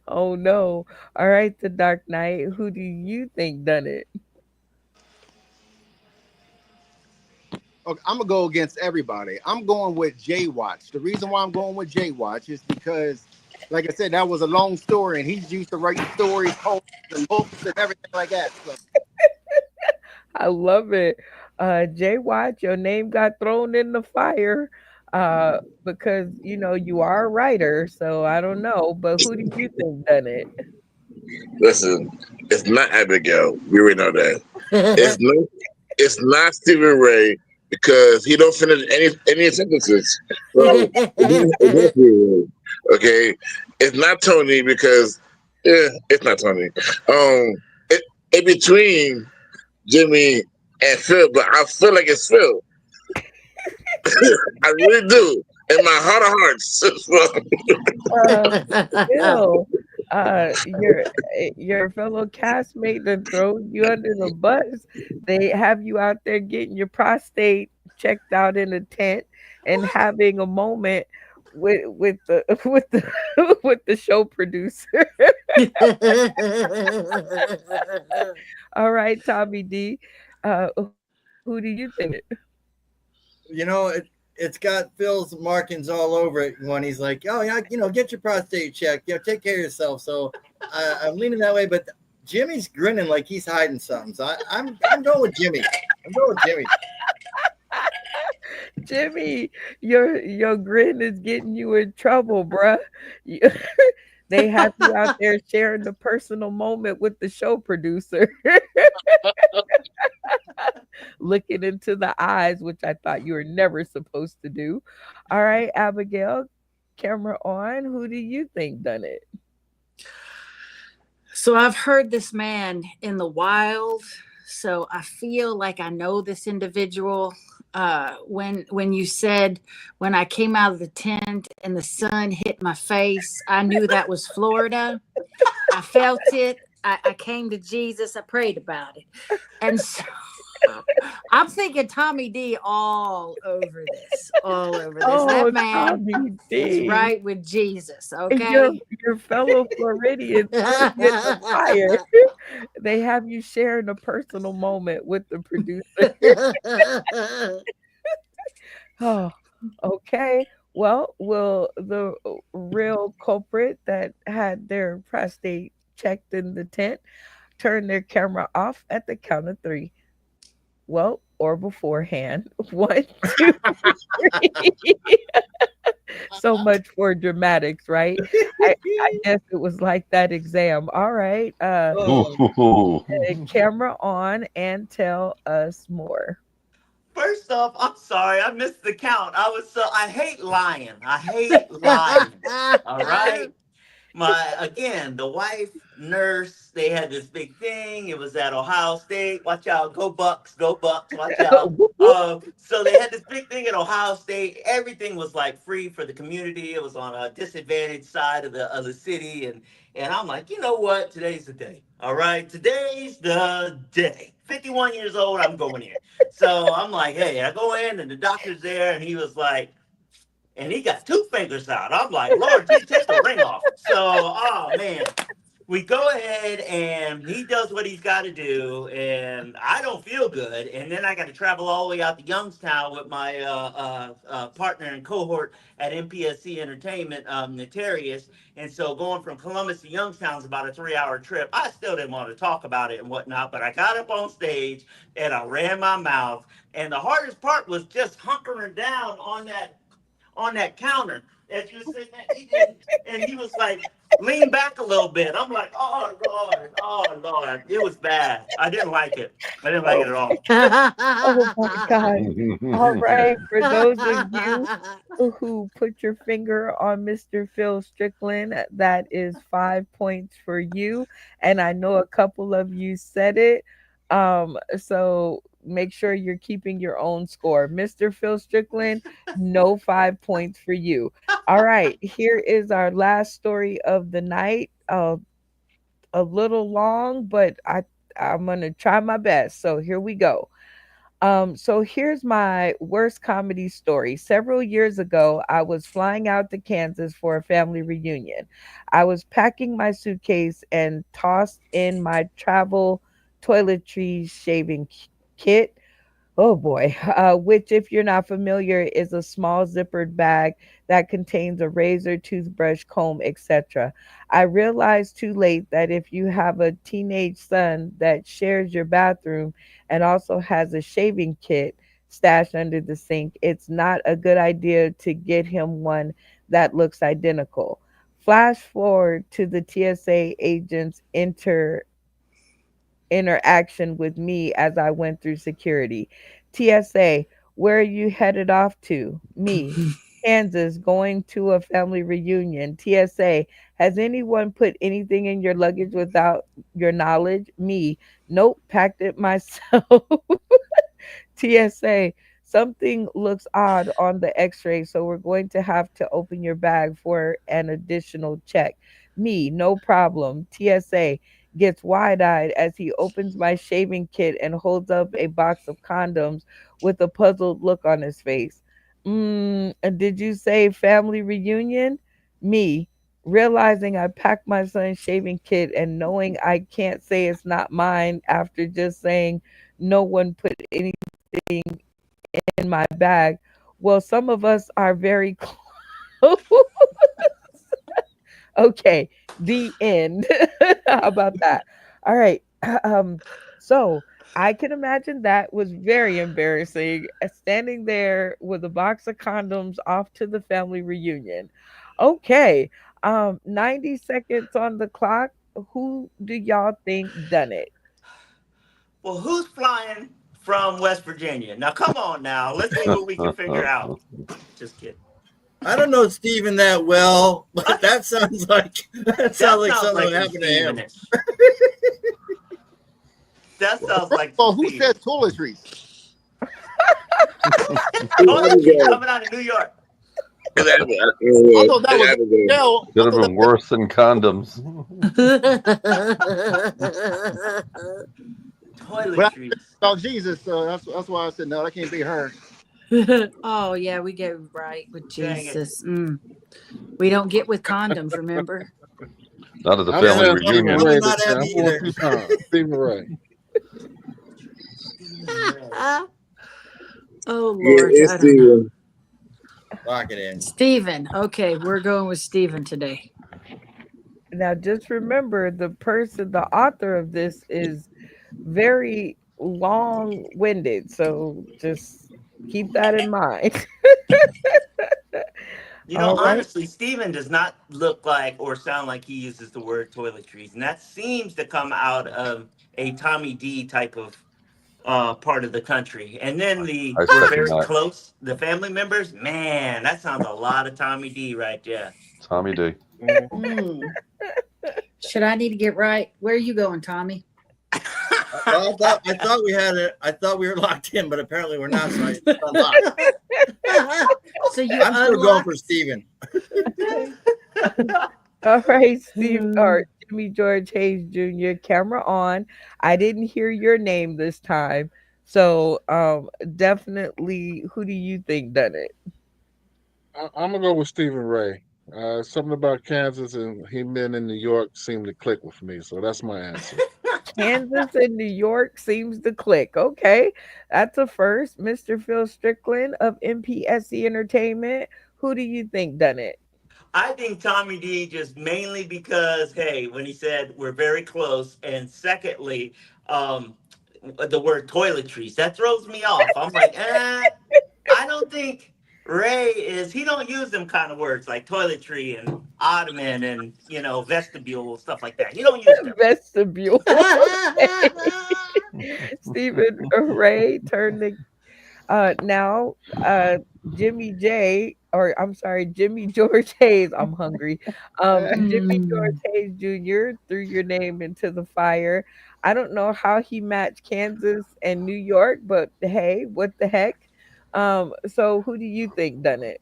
Oh, no. All right, The Dark Knight, who do you think done it? Okay, I'm gonna go against everybody. I'm going with J-Watch. The reason why I'm going with J-Watch is because, like I said, that was a long story, and he's used to writing stories, poems, and books, and everything like that. So. I love it. J-Watch, your name got thrown in the fire because, you are a writer, so I don't know. But who do you think done it? Listen, it's not Abigail. We already know that. It's not Stephen Ray because he don't finish any sentences. So, okay, it's not Tony because it's not Tony. In between Jimmy and Phil, but I feel like it's Phil. I really do. In my heart of hearts. Phil, your fellow castmate that throws you under the bus. They have you out there getting your prostate checked out in a tent and having a moment with the with the show producer. All right, Tommy D. Who do you think? It's got Phil's markings all over it when he's like, oh yeah, get your prostate checked, take care of yourself. So I'm leaning that way, but Jimmy's grinning like he's hiding something. So I'm going with Jimmy. Jimmy, your grin is getting you in trouble, bruh. They have you out there sharing the personal moment with the show producer. looking into the eyes, which I thought you were never supposed to do. All right, Abigail, camera on. Who do you think done it? So I've heard this man in the wild. So I feel like I know this individual. When you said when I came out of the tent and the sun hit my face, I knew that was Florida. I felt it. I came to Jesus. I prayed about it, and so I'm thinking Tommy D all over this, all over this. Oh, That man Tommy is D. right with Jesus. And your Okay. your fellow Floridians put you in the fire. They have you sharing a personal moment with the producer. Oh, okay. Well, will the real culprit that had their prostate checked in the tent turn their camera off at the count of three? Well, or beforehand. One, two, three. So much for dramatics, right? I guess it was like that exam. All right. Oh, Camera on and tell us more. First off, I'm sorry, I missed the count. I hate lying. I hate lying. All right. The wife nurse, they had this big thing. It was at Ohio State. Watch out, go Bucks, go Bucks, watch out. Whoop, whoop. So they had this big thing at Ohio State. Everything was like free for the community. It was on a disadvantaged side of the city, and I'm like, you know what? Today's the day. All right, today's the day. 51 years old, I'm going in. So I'm like, hey, I go in, and the doctor's there, and he was like, and he got two fingers out. I'm like, Lord, just take the ring off. So, oh man, we go ahead and he does what he's got to do, and I don't feel good. And then I got to travel all the way out to Youngstown with my partner and cohort at MPSC Entertainment, Notarius. And so going from Columbus to Youngstown is about a 3-hour trip. I still didn't want to talk about it and whatnot, but I got up on stage and I ran my mouth. And the hardest part was just hunkering down on that counter as you were sitting there eating, and he was like, lean back a little bit. I'm like, oh Lord, it was bad. I didn't like it. I didn't like it at all. Oh my God. All right. For those of you who put your finger on Mr. Phil Strickland, that is 5 points for you. And I know a couple of you said it. So make sure you're keeping your own score. Mr. Phil Strickland, no 5 points for you. All right, here is our last story of the night. A little long, but I'm gonna try my best. So here we go. So here's my worst comedy story. Several years ago, I was flying out to Kansas for a family reunion. I was packing my suitcase and tossed in my travel toiletries shaving kit. Oh boy, which, if you're not familiar, is a small zippered bag that contains a razor, toothbrush, comb, etc. I realized too late that if you have a teenage son that shares your bathroom and also has a shaving kit stashed under the sink, it's not a good idea to get him one that looks identical. Flash forward to the TSA agents interaction with me as I went through security. TSA, where are you headed off to? Me, Kansas, going to a family reunion. TSA, has anyone put anything in your luggage without your knowledge? Me, nope, packed it myself. TSA, something looks odd on the x ray, so we're going to have to open your bag for an additional check. Me, no problem. TSA gets wide eyed as he opens my shaving kit and holds up a box of condoms with a puzzled look on his face. Did you say family reunion? Me, realizing I packed my son's shaving kit and knowing I can't say it's not mine after just saying no one put anything in my bag. Well, some of us are very close. Okay, the end. How about that? All right. So I can imagine that was very embarrassing. Standing there with a box of condoms off to the family reunion. Okay. 90 seconds on the clock. Who do y'all think done it? Well, who's flying from West Virginia. Now, come on now. Let's see what we can figure out. Just kidding. I don't know Steven that well, but that sounds like something that happened to him. That sounds like. Oh, who said toiletries? Toiletries coming out of New York. I thought that was Could have been worse than condoms. Toiletries. About Jesus, so that's why I said no. That can't be her. Oh yeah, we get right with Jesus. We don't get with condoms, remember? Not at the family reunion. I'm not happy either. Stephen Ray. Oh Lord, it's I don't know. Lock it in. Stephen. Okay, we're going with Stephen today. Now, just remember the author of this is very long-winded, so just keep that in mind. You know, All right. honestly, Stephen does not look like or sound like he uses the word toiletries, and that seems to come out of a Tommy D type of part of the country. And then we're very close. The family members, man, that sounds a lot of Tommy D right there. Tommy D. Should I need to get right? Where are you going, Tommy? Well, I thought we had it. I thought we were locked in, but apparently we're not. So I unlocked. So I'm still going for Steven. All right, Steve or Jimmy George Hayes Jr. Camera on. I didn't hear your name this time, so definitely. Who do you think done it? I'm gonna go with Stephen Ray. Something about Kansas and him being in New York seemed to click with me, so that's my answer. Kansas and New York seems to click. Okay, that's a first. Mr. Phil Strickland of MPSC Entertainment. Who do you think done it? I think Tommy D just mainly because, hey, when he said we're very close, and secondly, the word toiletries, that throws me off. I'm like, I don't think Ray he don't use them kind of words like toiletry and ottoman and, vestibule, stuff like that. He don't use them. Vestibule. Stephen Ray turned the now Jimmy George Hayes. I'm hungry. Jimmy George Hayes Jr. threw your name into the fire. I don't know how he matched Kansas and New York, but hey, what the heck? So who do you think done it?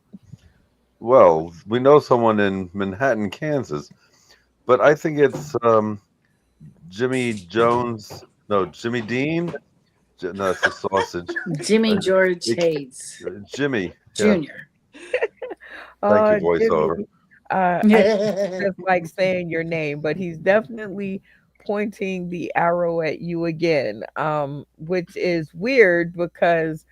Well, we know someone in Manhattan, Kansas, but I think it's Jimmy Jones. No, Jimmy Dean. No, it's a sausage. Jimmy George Hayes. Jimmy Jr. Thank you, voiceover. I just like saying your name, but he's definitely pointing the arrow at you again, which is weird because,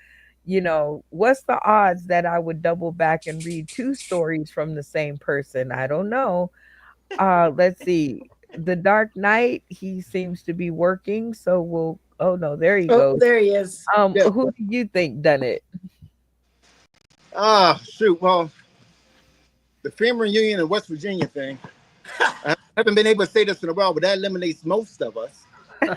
what's the odds that I would double back and read two stories from the same person? I don't know. Let's see. The Dark Knight, he seems to be working, so oh no, there he goes. There he is. Who do you think done it? Shoot. Well, the family reunion in West Virginia thing. I haven't been able to say this in a while, but that eliminates most of us. I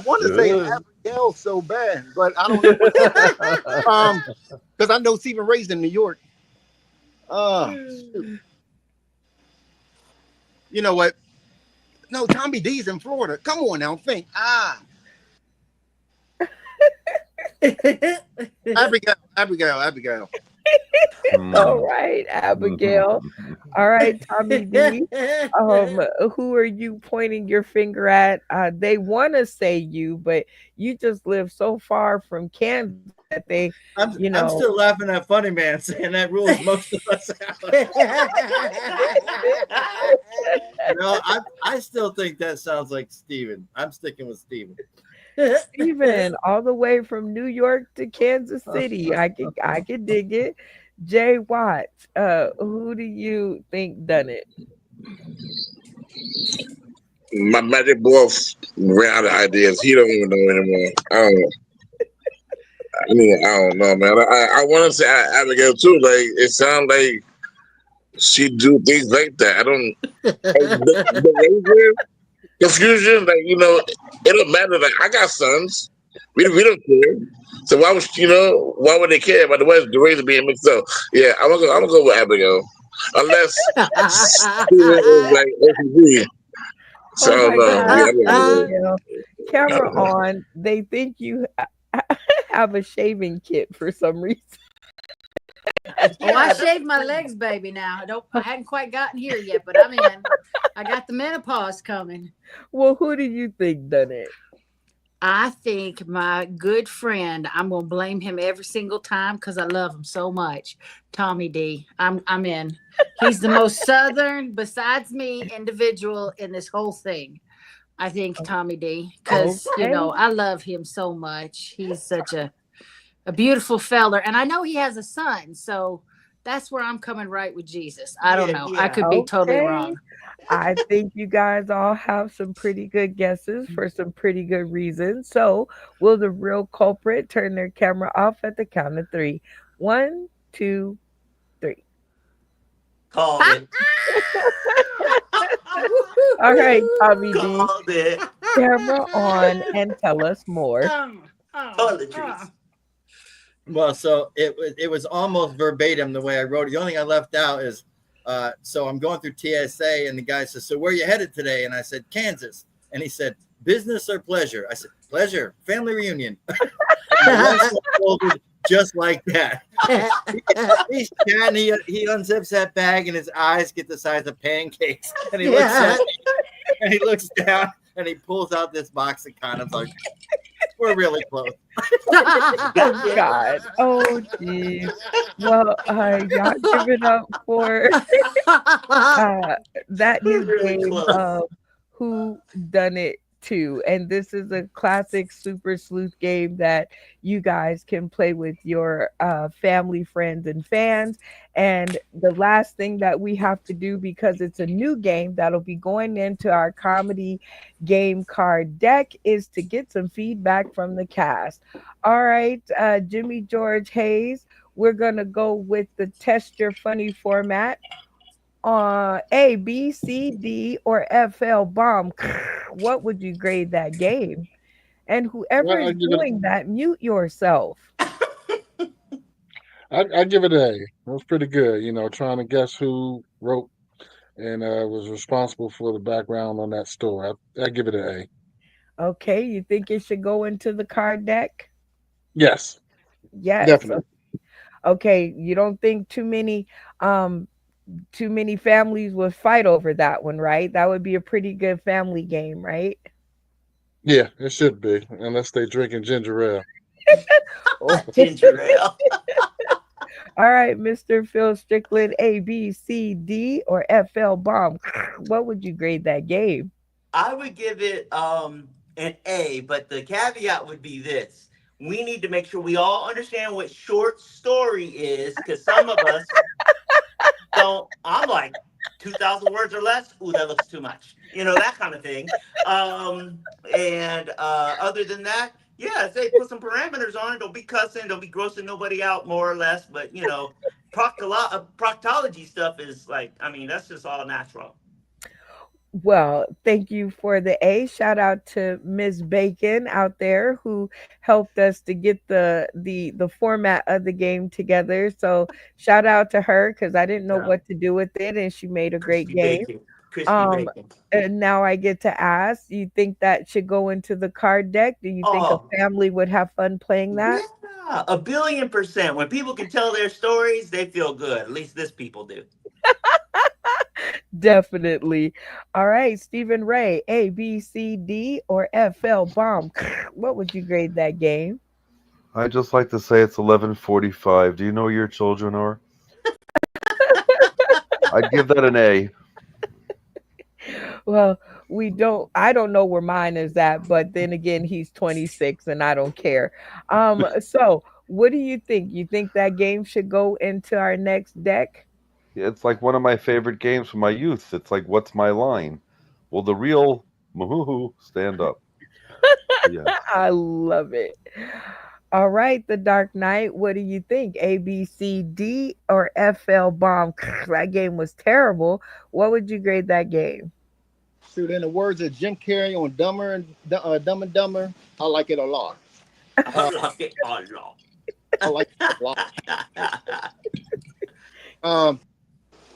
want to say Abigail so bad, but I don't know. Because I know Stephen Ray's in New York. Shoot. You know what? No, Tommy D's in Florida. Come on now, think. Abigail. All right, Abigail. All right, Tommy D. Who are you pointing your finger at? They want to say you, but you just live so far from Kansas that I'm still laughing at Funny Man saying that rules most of us out. I still think that sounds like Steven. I'm sticking with Steven. Steven, all the way from New York to Kansas City. I can dig it. Jay Watts, who do you think done it? My magic boss ran out of ideas. He don't even know anymore. I don't know. I mean, I don't know, man. I want to say Abigail too. Like it sounds like she do things like that. I don't. The raisin, confusion, like it don't matter. Like I got sons. We don't care. So why would they care about the raisin being mixed up? Yeah, I'm gonna go with Abigail, unless Steven is like OCD. So Oh my yeah, God, I'm gonna go with Abigail. Camera on. They think you have a shaving kit for some reason. Oh, I shaved my legs, baby. Now I hadn't quite gotten here yet, but I'm in. I got the menopause coming. Well, who do you think done it? I think my good friend, I'm gonna blame him every single time because I love him so much. Tommy D. I'm in. He's the most southern, besides me, individual in this whole thing. I think Tommy D. Because Okay. I love him so much. He's such a beautiful fella. And I know he has a son, so that's where I'm coming right with Jesus. I don't know. I could be totally Okay. wrong. I think you guys all have some pretty good guesses for some pretty good reasons. So, will the real culprit turn their camera off at the count of 3? 1, 2, 3. Called it. All right, Tommy D, Called it. camera on and tell us more. Toiletries. Well, so it was almost verbatim the way I wrote it. The only thing I left out is, so I'm going through TSA, and the guy says, "So where are you headed today?" And I said, "Kansas." And he said, "Business or pleasure?" I said, "Pleasure, family reunion." Just like that. He's chatting, he unzips that bag, and his eyes get the size of pancakes. And he looks at me, and he looks down, and he pulls out this box of condoms. Like, we're really close. Oh God. Oh geez. Well, y'all give it up for that new Really game close. of Who Done It To. And this is a classic Super Sleuth game that you guys can play with your family, friends, and fans. And the last thing that we have to do, because it's a new game that'll be going into our comedy game card deck, is to get some feedback from the cast. All right, Jimmy George Hayes, we're gonna go with the test your funny format. A, B, C, D, or FL bomb. What would you grade that game? And whoever Well, is doing that, mute yourself. I give it an A. It was pretty good. Trying to guess who wrote and was responsible for the background on that story. I give it an A. Okay, you think it should go into the card deck? Yes, Yes. definitely. Okay, you don't think too many families would fight over that one, right? That would be a pretty good family game, right? Yeah, it should be, unless they drinking ginger ale. Ginger ale. All right, Mr. Phil Strickland, A, B, C, D, or FL bomb. What would you grade that game? I would give it an A, but the caveat would be this. We need to make sure we all understand what short story is, because some of us don't. I'm like 2,000 words or less. Ooh, that looks too much. That kind of thing. And other than that, yeah, say put some parameters on it. Don't be cussing. Don't be grossing nobody out, more or less. But proctology stuff is like, that's just all natural. Well, thank you for the A. Shout out to Miss Bacon out there who helped us to get the format of the game together. So shout out to her because I didn't know what to do with it, and she made a great game. Crispy bacon. And now I get to ask, you think that should go into the card deck? Do you think a family would have fun playing that? Yeah, 1,000,000,000%. When people can tell their stories, they feel good. At least this people do. Definitely. All right, Stephen Ray, A, B, C, D, or FL bomb. What would you grade that game? I just like to say it's 11:45. Do you know where your children are? I'd give that an A. Well, I don't know where mine is at, but then again, he's 26 and I don't care. So what do you think? You think that game should go into our next deck? It's like one of my favorite games from my youth. It's like, what's my line? Well, the real Moo, stand up. Yeah. I love it. All right, The Dark Knight. What do you think? A, B, C, D, or FL Bomb? That game was terrible. What would you grade that game? Shoot, in the words of Jim Carrey on Dumb and Dumber, I like it a lot. I like it a lot. I like it a lot.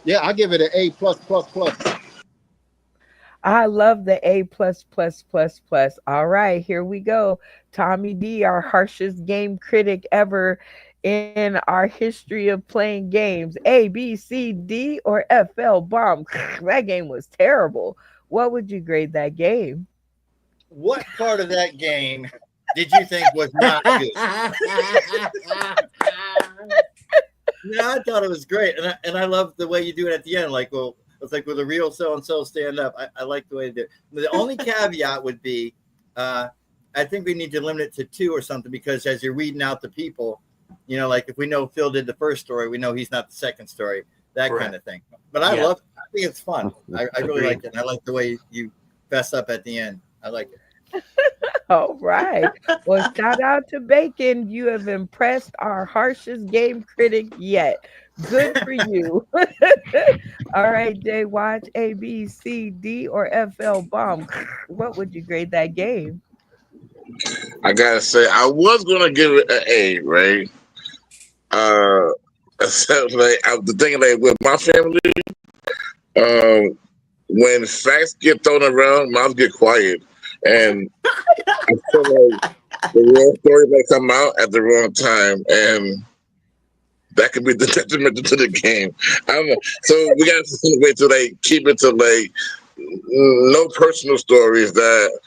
Yeah, I give it an A plus plus plus. I love the A plus plus plus plus. All right, here we go. Tommy D, our harshest game critic ever in our history of playing games. A, B, C, D, or FL Bomb? That game was terrible. What would you grade that game? What part of that game did you think was not good? I thought it was great, and I love the way you do it at the end. Like, well, it's like with a real so and so stand up. I like the way they do it. The only caveat would be, I think we need to limit it to 2 or something, because as you're weeding out the people, like if we know Phil did the first story, we know he's not the second story. That Correct. kind of thing. But I love it. I think it's fun. I really like it. And I like the way you fess up at the end. I like it. All right. Well, shout out to Bacon. You have impressed our harshest game critic yet. Good for you. All right, Jay, watch A, B, C, D, or FL Bomb. What would you grade that game? I gotta say, I was gonna give it an A, right? Except like the thing like with my family, when facts get thrown around, mouths get quiet, and I feel like the real story may come out at the wrong time, and that could be the detriment to the game. I don't know. So we got to wait till they keep it to like no personal stories that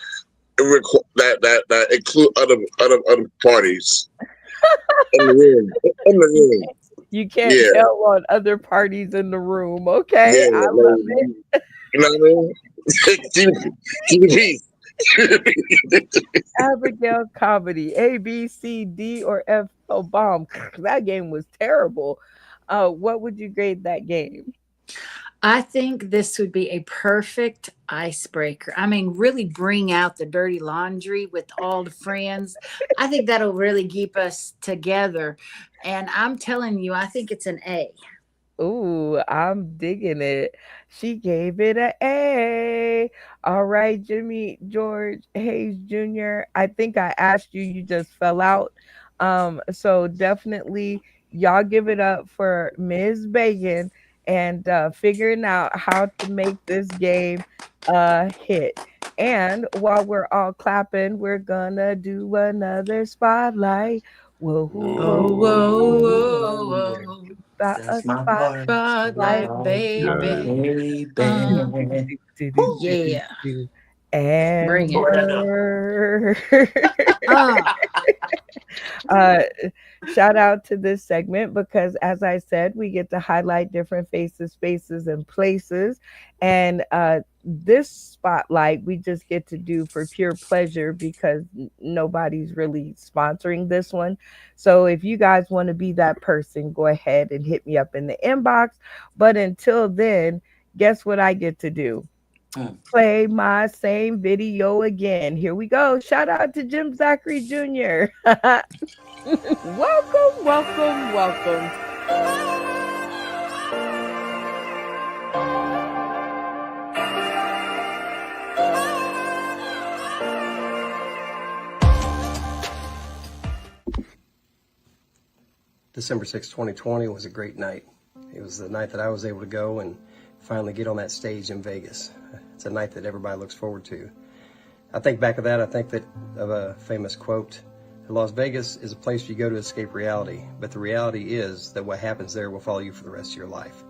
include other parties in the room. You can't Yeah. tell on other parties in the room. Okay, Yeah, I love it. You know what I mean? keep it peace. Abigail Comedy, A, B, C, D, or FL Bomb. That game was terrible. What would you grade that game? I think this would be a perfect icebreaker. I mean, really bring out the dirty laundry with all the friends. I think that'll really keep us together. And I'm telling you, I think it's an A. Ooh, I'm digging it. She gave it an A. All right, Jimmy George Hayes Jr. I think I asked you, you just fell out. So definitely y'all give it up for Ms. Bacon and figuring out how to make this game a hit. And while we're all clapping, we're gonna do another spotlight. Whoa, whoa, whoa, whoa, whoa. That's my heart. Spotlight, baby. Yeah. And Bring it. Shout out to this segment because, as I said, we get to highlight different faces, spaces, and places. And this spotlight we just get to do for pure pleasure because nobody's really sponsoring this one. So if you guys want to be that person, go ahead and hit me up in the inbox. But until then, guess what I get to do? Play my same video again. Here we go. Shout out to Jim Zachary Jr. Welcome, welcome, welcome. December 6, 2020 was a great night. It was the night that I was able to go and finally get on that stage in Vegas. It's a night that everybody looks forward to. I think back of that, I think that of a famous quote, Las Vegas is a place you go to escape reality, but the reality is that what happens there will follow you for the rest of your life.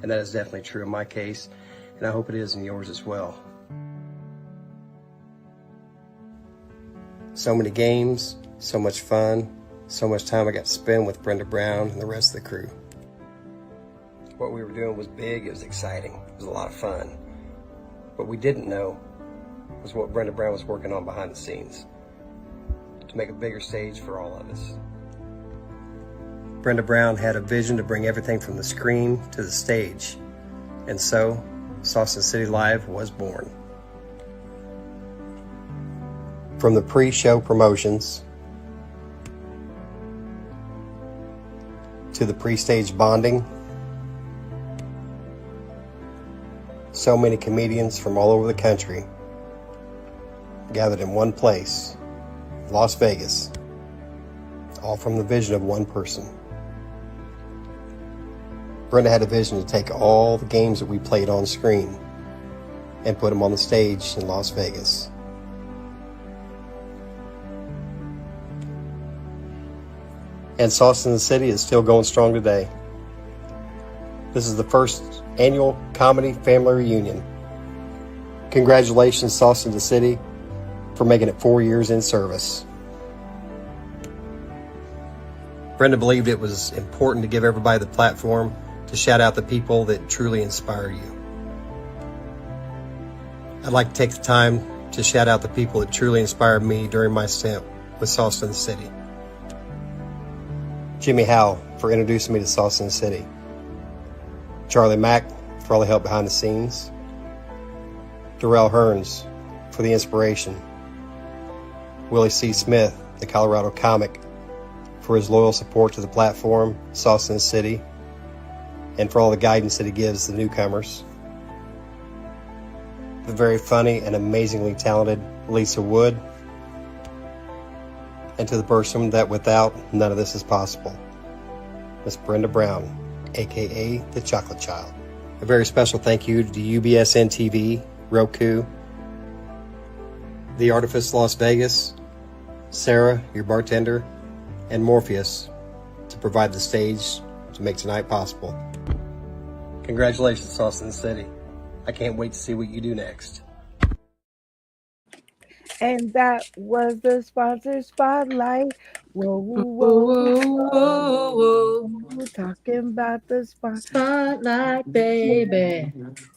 And that is definitely true in my case, and I hope it is in yours as well. So many games, so much fun, so much time I got to spend with Brenda Brown and the rest of the crew. What we were doing was big, it was exciting, it was a lot of fun. What we didn't know was what Brenda Brown was working on behind the scenes to make a bigger stage for all of us. Brenda Brown had a vision to bring everything from the screen to the stage, and so Sauce and City Live was born. From the pre-show promotions to the pre-stage bonding, so many comedians from all over the country gathered in one place, Las Vegas, all from the vision of one person. Brenda had a vision to take all the games that we played on screen and put them on the stage in Las Vegas. And Sauce in the City is still going strong today. This is the first annual comedy family reunion. Congratulations, Sauce in the City, for making it 4 years in service. Brenda believed it was important to give everybody the platform to shout out the people that truly inspire you. I'd like to take the time to shout out the people that truly inspired me during my stint with Sauce in the City. Jimmy Howell for introducing me to Sauce in the City. Charlie Mack for all the help behind the scenes. Darrell Hearns for the inspiration. Willie C. Smith, the Colorado comic, for his loyal support to the platform, Sauce in the City, and for all the guidance that he gives the newcomers. The very funny and amazingly talented Lisa Wood, and to the person that without none of this is possible, Miss Brenda Brown, aka the Chocolate Child. A very special thank you to UBSN TV, Roku, The Artifice Las Vegas, Sarah, your bartender, and Morpheus to provide the stage to make tonight possible. Congratulations, Sauce in the City. I can't wait to see what you do next. And that was the sponsor spotlight. Whoa, whoa, Whoa, whoa, whoa, whoa. We're talking about the sponsor. Spotlight, baby.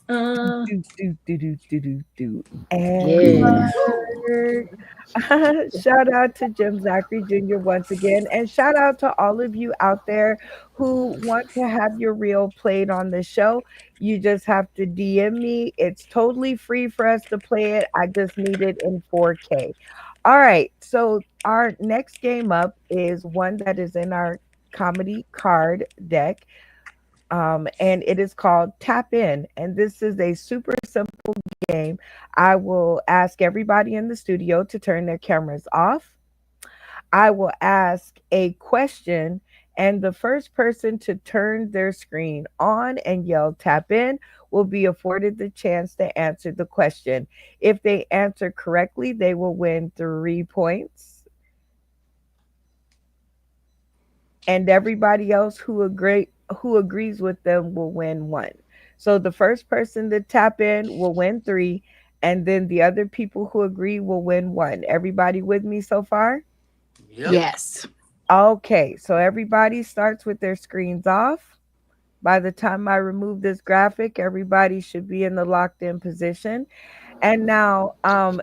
Do, do, do, do, do, do, do. Yeah. And shout out to Jim Zachary Jr. once again. And shout out to all of you out there who want to have your reel played on the show. You just have to DM me. It's totally free for us to play it. I just need it in 4K. All right. So our next game up is one that is in our comedy card deck. And it is called Tap In. And this is a super simple game. I will ask everybody in the studio to turn their cameras off. I will ask a question, and the first person to turn their screen on and yell tap in will be afforded the chance to answer the question. If they answer correctly, they will win 3 points. And everybody else who agrees with them will win 1. So the first person to tap in will win 3, and then the other people who agree will win 1. Everybody with me so far? Yep. Yes. Okay, so everybody starts with their screens off. By the time I remove this graphic, everybody should be in the locked in position. And now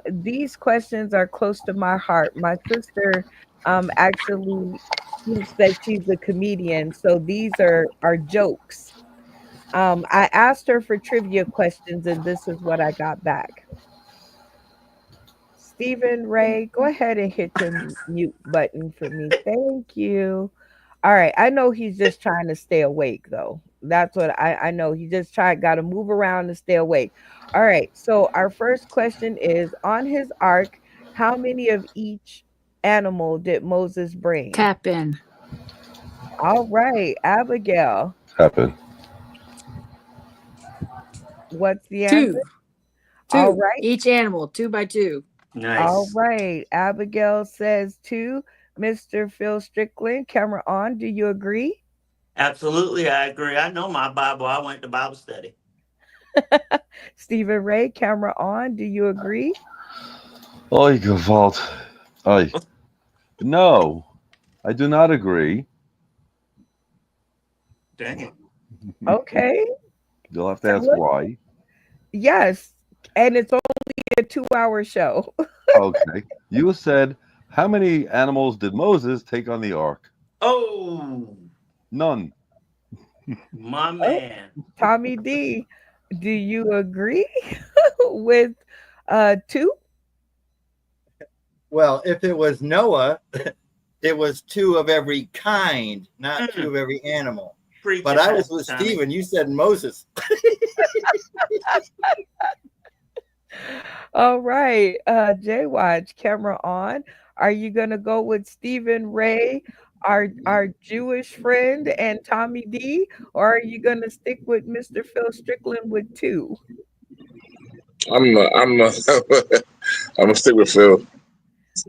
these questions are close to my heart. My sister actually thinks that she's a comedian, so these are jokes. I asked her for trivia questions, and this is what I got back. Stephen Ray, go ahead and hit the mute button for me. Thank you. All right. I know he's just trying to stay awake, though. That's what I know. He just got to move around and stay awake. All right. So our first question is, on his ark, how many of each animal did Moses bring? Tap in. All right. Abigail, Happen. what's the answer? 2. All right. Each animal, 2 by 2. Nice. All right. Abigail says 2. Mr. Phil Strickland, camera on. Do you agree? Absolutely, I agree. I know my Bible. I went to Bible study. Stephen Ray, camera on. Do you agree? Oh, Gewalt. No, I do not agree. Dang it. Okay. You'll have to ask why. Yes. And it's only a 2-hour show. Okay. You said, how many animals did Moses take on the ark? Oh, None. my man. Tommy D, do you agree with 2? Well, if it was Noah, it was 2 of every kind, not 2 of every animal. Preach But it, I was Pastor with Tommy. Stephen. You said Moses. All right. Jay Watch, camera on. Are you gonna go with Stephen Ray, our Jewish friend, and Tommy D, or are you gonna stick with Mr. Phil Strickland with 2? I'm gonna stick with Phil.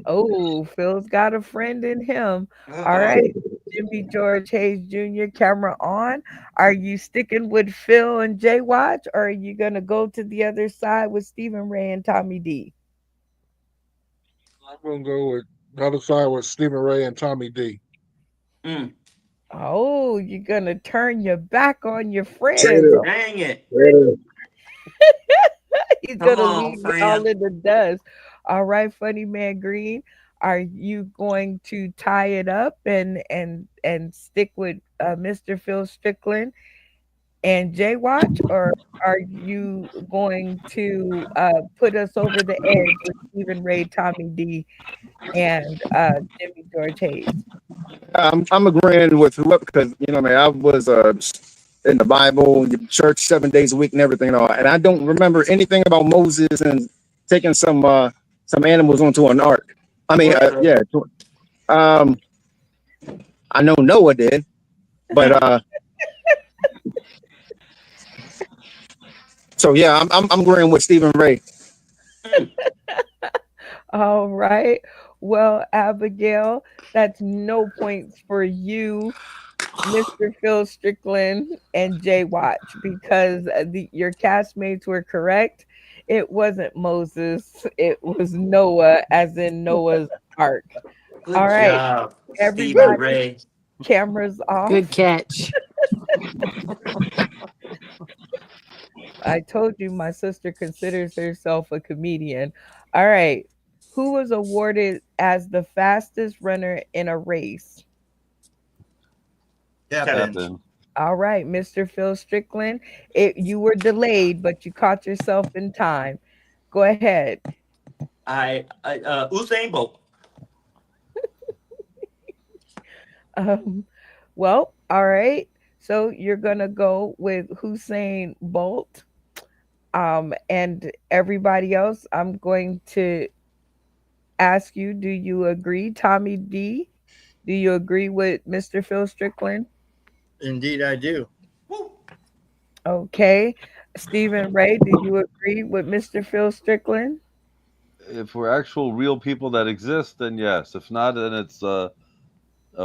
Oh, Phil's got a friend in him. All right. Jimmy George Hayes Jr., camera on. Are you sticking with Phil and Jay Watch, or are you going to go to the other side with Stephen Ray and Tommy D? I'm gonna go with the other side with Stephen Ray and Tommy D. Oh, you're going to turn your back on your friends. Taylor. Dang it. Taylor. He's Come going to on, leave y'all friend. in the dust. All right, Funny Man Green. Are you going to tie it up and stick with Mr. Phil Strickland and Jay Watch, or are you going to put us over the edge with Stephen Ray, Tommy D, and Jimmy George Hayes? I'm agreeing with whoever, because man, I was in the Bible, church 7 days a week, and everything, and I don't remember anything about Moses and taking some animals onto an ark. I mean, I know Noah did, but so yeah, I'm agreeing with Stephen Ray. All right. Well, Abigail, that's no points for you, Mr. Phil Strickland and Jay Watch, because your castmates were correct. It wasn't Moses, it was Noah, as in Noah's Ark. Good All right, job, Stephen everybody, Ray. cameras off. Good catch. I told you my sister considers herself a comedian. All right. Who was awarded as the fastest runner in a race? Captain. All right, Mr. Phil Strickland. You were delayed, but you caught yourself in time. Go ahead. Usain Bolt. Well, all right. So you're gonna go with Usain Bolt. And everybody else, I'm going to ask you, do you agree, Tommy D? Do you agree with Mr. Phil Strickland? Indeed, I do. Okay. Stephen Ray, do you agree with Mr. Phil Strickland? If we're actual real people that exist, then yes. If not, then it's a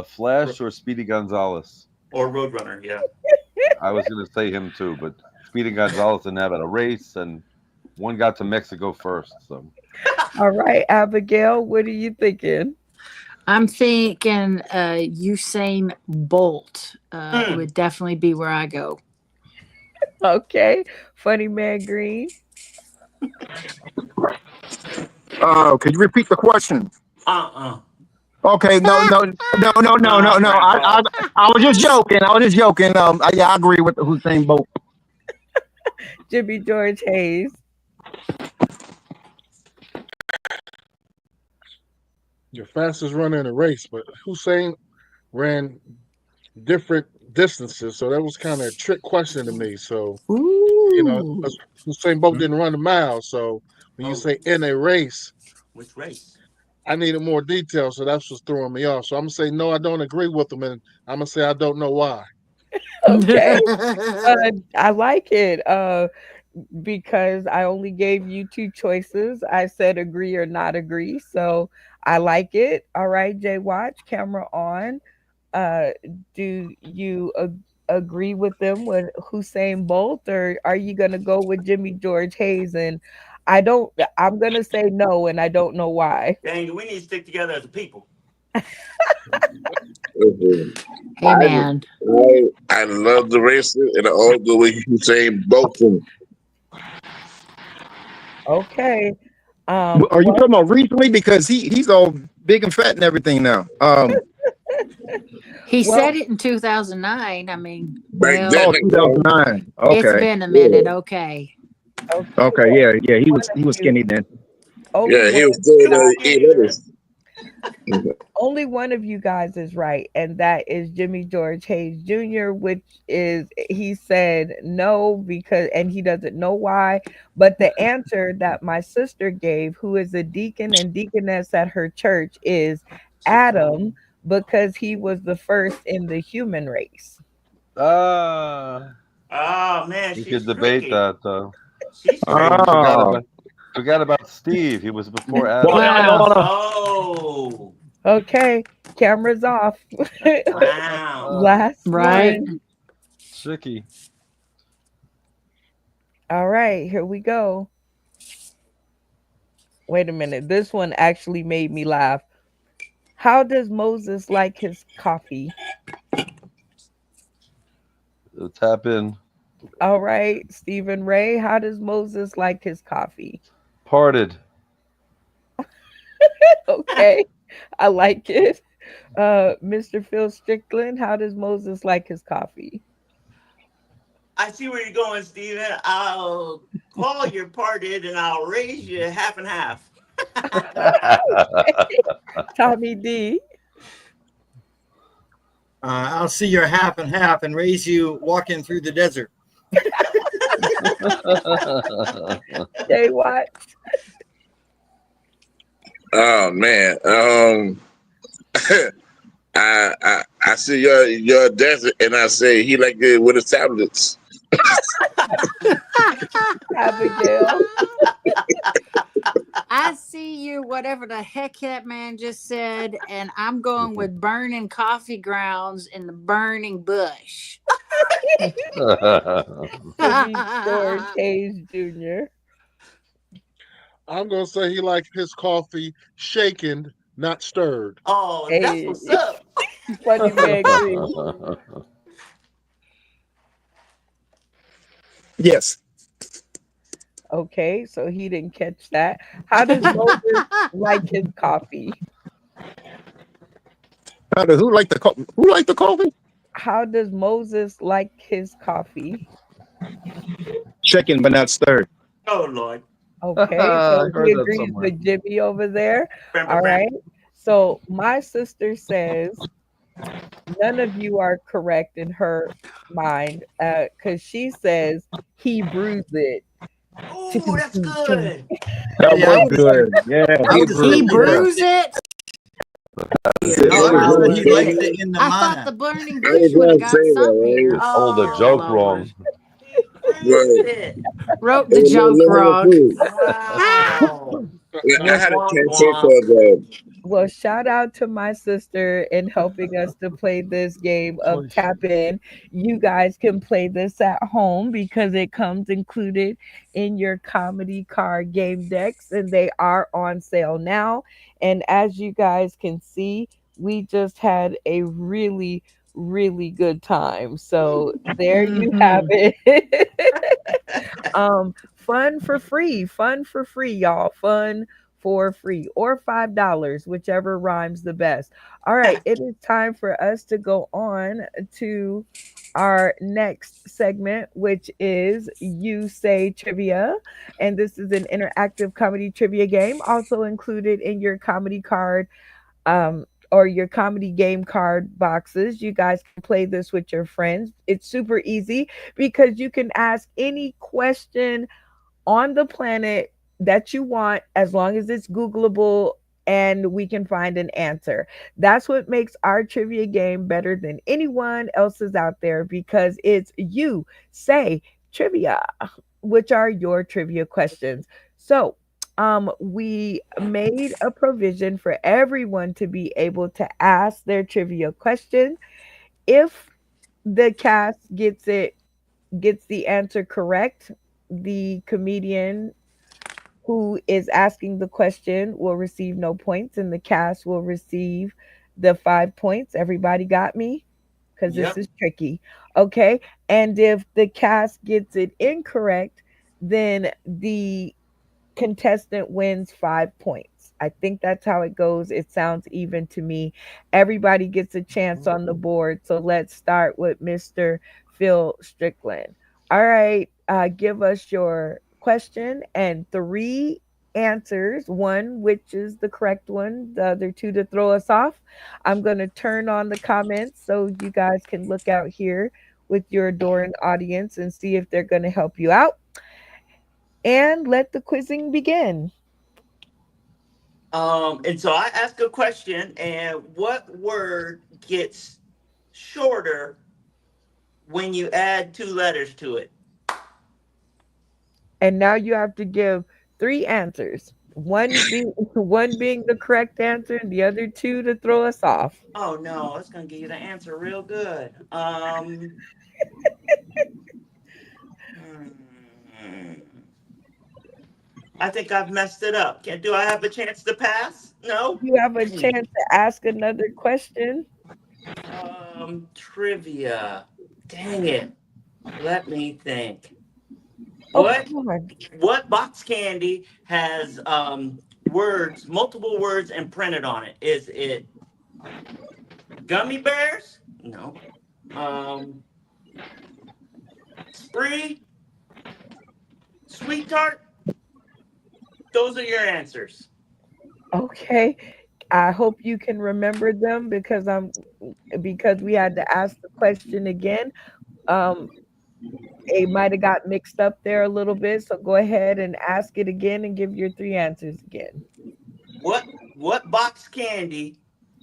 Flash or Speedy Gonzalez. Or Roadrunner, yeah. I was going to say him too, but Speedy Gonzalez didn't have it a race, and one got to Mexico first. So, all right, Abigail, what are you thinking? I'm thinking Usain Bolt would definitely be where I go. Okay, Funny Man Green. Could you repeat the question? Okay, no. I was just joking. Yeah, I agree with Usain Bolt. Jimmy George Hayes. Your fastest runner in a race, but Hussein ran different distances, so that was kind of a trick question to me. So, Usain Bolt didn't run a mile. So when you say in a race, which race? I needed more detail, so that's what's throwing me off. So I'm gonna say no, I don't agree with him, and I'm gonna say I don't know why. Okay, I like it because I only gave you 2 choices. I said agree or not agree, so I like it. All right, Jay Watch, camera on. Do you agree with them with Usain Bolt, or are you gonna go with Jimmy George Hayes? And I'm gonna say no, and I don't know why. Dang, we need to stick together as a people. Hey man, I love the races, and I all go with Usain Bolt. Okay. Are you talking about recently? Because he's all big and fat and everything now. He said it in 2009. I mean, 2009. Okay, it's been a minute. Okay. Okay, yeah, he was skinny then. Yeah, he was still Only one of you guys is right, and that is Jimmy George Hayes Jr., which is he said no because and he doesn't know why. But the answer that my sister gave, who is a deacon and deaconess at her church, is Adam because he was the first in the human race. Ah. Oh man, We she's could debate tricky. that though. She's We tricky. forgot about Steve. He was before Well, Adam. I don't Wow. wanna. Oh, Okay, cameras off. wow. Last Right. one. Tricky. All right, here we go. Wait a minute. This one actually made me laugh. How does Moses like his coffee? Tap in. All right, Stephen Ray, how does Moses like his coffee? Parted. Okay, I like it. Mr. Phil Strickland, how does Moses like his coffee? I see where you're going, Steven. I'll call your parted and I'll raise you half and half. Tommy D. I'll see your half and half and raise you walking through the desert. Jay Watt. Oh man. I see your desert, and I say he like it with his tablets. Abigail. I see you, whatever the heck that man just said, and I'm going with burning coffee grounds in the burning bush. Jimmy George Hayes Jr. I'm gonna say he likes his coffee shaken, not stirred. Oh, that's Hey, what's up. Funny man Green. Yes. Okay, so he didn't catch that. How does Moses like his coffee? Who like the coffee? How does Moses like his coffee? Shaken but not stirred. Oh Lord. Okay, I so heard he that agrees somewhere. with Jimmy over there. Bam, All bam, bam. right. So my sister says none of you are correct in her mind because she says he brews it. Oh, that's good. That Yeah, I was was good. Yeah, I he was brews He thinking it. brews it. No, I was Oh, he likes it in the I thought mana. the burning I was bush would have gonna got say some that, here. right? Oh, the Oh, joke Lord. wrong. He brews it. Wrote It the was my joke lemon wrong. food. Wow. I had a Womp tattoo womp. called Well, shout out to my sister in helping us to play this game of Tap In. You guys can play this at home because it comes included in your comedy card game decks and they are on sale now. And as you guys can see, we just had a really, really good time. So there you have Mhm. it. Fun for free, y'all. Fun for free or $5, whichever rhymes the best. All right, it is time for us to go on to our next segment, which is You Say Trivia. And this is an interactive comedy trivia game, also included in your comedy card or your comedy game card boxes. You guys can play this with your friends. It's super easy because you can ask any question on the planet that you want as long as it's Googleable and we can find an answer. That's what makes our trivia game better than anyone else's out there because it's you say trivia, which are your trivia questions. So, we made a provision for everyone to be able to ask their trivia question. If the cast gets the answer correct, the comedian who is asking the question will receive no points and the cast will receive the 5 points. Everybody got me? Because this Yep. is tricky. Okay. And if the cast gets it incorrect, then the contestant wins 5 points. I think that's how it goes. It sounds even to me. Everybody gets a chance on the board. So let's start with Mr. Phil Strickland. All right, give us your question and three answers, one which is the correct one, the other two to throw us off. I'm going to turn on the comments so you guys can look out here with your adoring audience and see if they're going to help you out. And let the quizzing begin. And so I ask a question, and what word gets shorter when you add 2 letters to it? And now you have to give 3 answers. One being the correct answer, and the other 2 to throw us off. Oh no, it's gonna give you the answer real good. I think I've messed it up. Do I have a chance to pass? No. You have a chance to ask another question. Trivia. Dang it. Let me think. Oh, What come on. what box candy has multiple words imprinted on it? Is it gummy bears? No. Spree? Sweet tart? Those are your answers. Okay. I hope you can remember them because we had to ask the question again. It might have got mixed up there a little bit, so go ahead and ask it again and give your 3 answers again. What box candy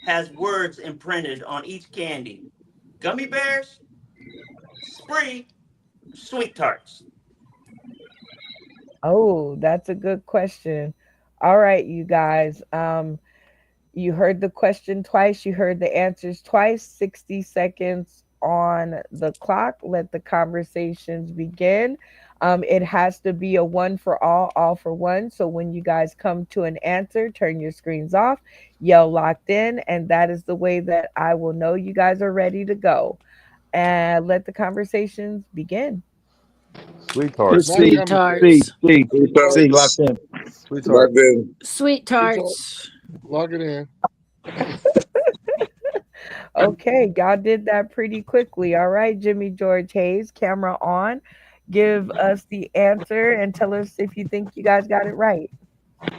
has words imprinted on each candy? Gummy bears, Spree, sweet tarts. Oh, that's a good question. All right, you guys. You heard the question twice. You heard the answers twice. 60 seconds on the clock. Let the conversations begin. It has to be a one for all for one. So when you guys come to an answer, turn your screens off, yell locked in, and that is the way that I will know you guys are ready to go. And let the conversations begin. Sweet tarts. Sweet tarts. See, locked in. Sweet tarts. Sweet tarts. Log it in. Okay, y'all did that pretty quickly. All right, Jimmy George Hayes, camera on. Give us the answer and tell us if you think you guys got it right. I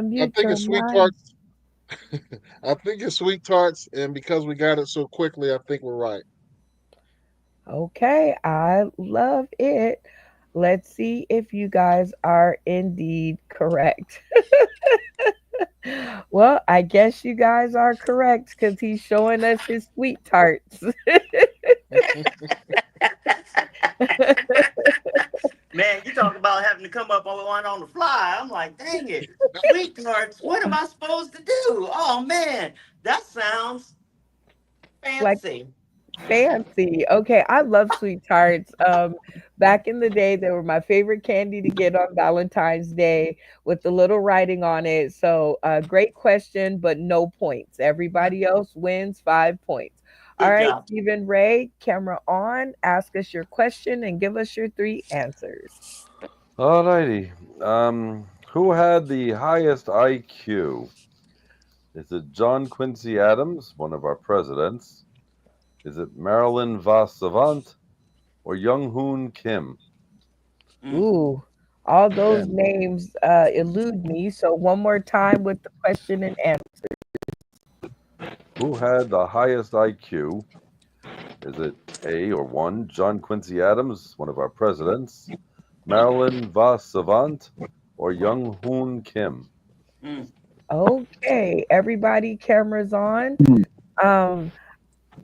think it's sweet tarts. I think it's sweet tarts, and because we got it so quickly, I think we're right. Okay, I love it. Let's see if you guys are indeed correct. Well, I guess you guys are correct because he's showing us his sweet tarts. Man, you talk about having to come up on one on the fly. I'm like, dang it, sweet tarts. What am I supposed to do? Oh man, that sounds fancy. Fancy. Okay, I love sweet tarts. Back in the day, they were my favorite candy to get on Valentine's Day with the little writing on it. So, great question, but no points. Everybody else wins 5 points. All Good right, job. Stephen Ray, camera on. Ask us your question and give us your 3 answers. All righty. Who had the highest IQ? Is it John Quincy Adams, one of our presidents? Is it Marilyn Vos Savant or Young Hoon Kim? Ooh, all those names elude me. So one more time with the question and answer. Who had the highest IQ? Is it A or 1, John Quincy Adams, one of our presidents, Marilyn Vos Savant, or Young Hoon Kim? Okay, everybody, cameras on.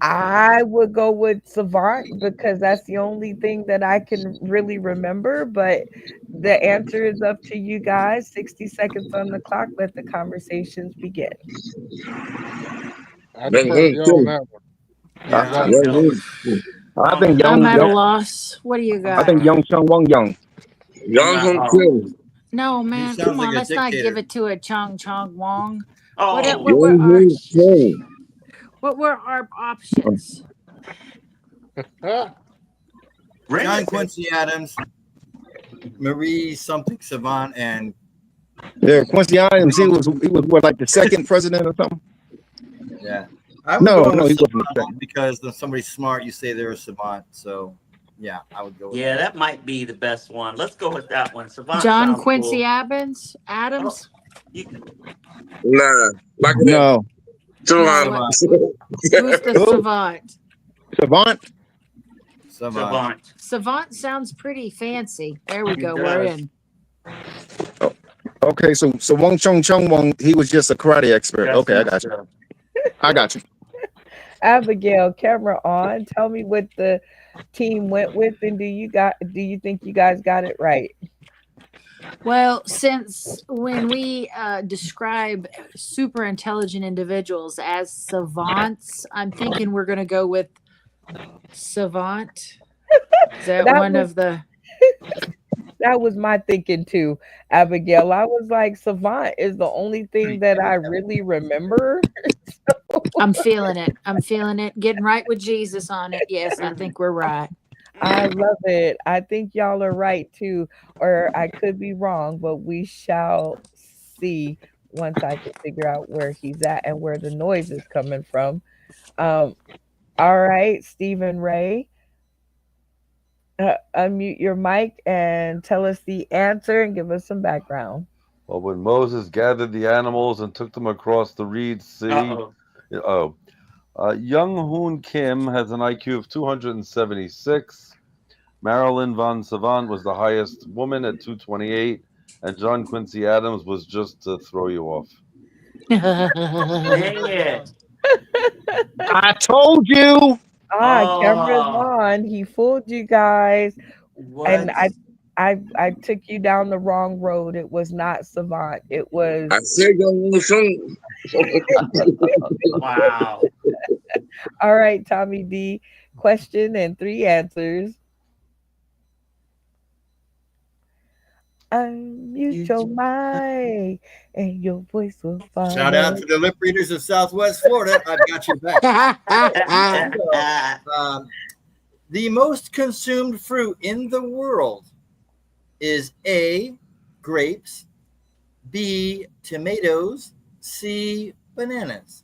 I would go with Savant because that's the only thing that I can really remember. But the answer is up to you guys. 60 seconds on the clock. Let the conversations begin. I defer to you on that one. I think I'm at a Young. loss. What do you got? I think Young Chung Wong Young. Young Hoon Kim. No, man, sounds come like on. a Let's not dictator. give it to a Chung Wong. Oh, What were our options? John Quincy Adams, Marie something Savant, and Yeah, Quincy Adams. He was what, like the second president or something? yeah. I would No, go he with wasn't the Savant because when somebody's smart, you say they're a savant. So, Yeah, I would go with Yeah, that might be the best one. Let's go with that one. Savant John sounds Quincy cool. Adams. Oh, Adams. you, Nah, like that. No. No, Savant. who's the Who? savant? Savant. Savant. Savant. Savant sounds pretty fancy. There we It go. We're does. in. Okay, so Wong Chung Wong, he was just a karate expert. That's Okay, I got messed you. up. I got you. Abigail, camera on. Tell me what the team went with, and do you think you guys got it right? Well, since when we describe super intelligent individuals as savants, I'm thinking we're going to go with savant. Is that That one was of the? that was my thinking too, Abigail. I was like, savant is the only thing that I really remember. I'm feeling it. I'm feeling it. Getting right with Jesus on it. Yes, I think we're right. I love it. I think y'all are right too, or I could be wrong, but we shall see once I can figure out where he's at and where the noise is coming from. Um, all right, Stephen Ray, unmute your mic and tell us the answer and give us some background. Well, when Moses gathered the animals and took them across the Reed Sea, Young Hoon Kim has an IQ of 276. Marilyn Von Savant was the highest woman at 228, and John Quincy Adams was just to throw you off. Dang it. I told you. Camera's Oh, on. He fooled you guys, and what? I took you down the wrong road. It was not savant. It was I said Young Hoon. Wow. all right. Tommy D, question and 3 answers. Unmute your mic, and your voice will follow. Shout out to the lip readers of Southwest Florida. I've got your back. The most consumed fruit in the world is A, grapes, B, tomatoes, C, bananas.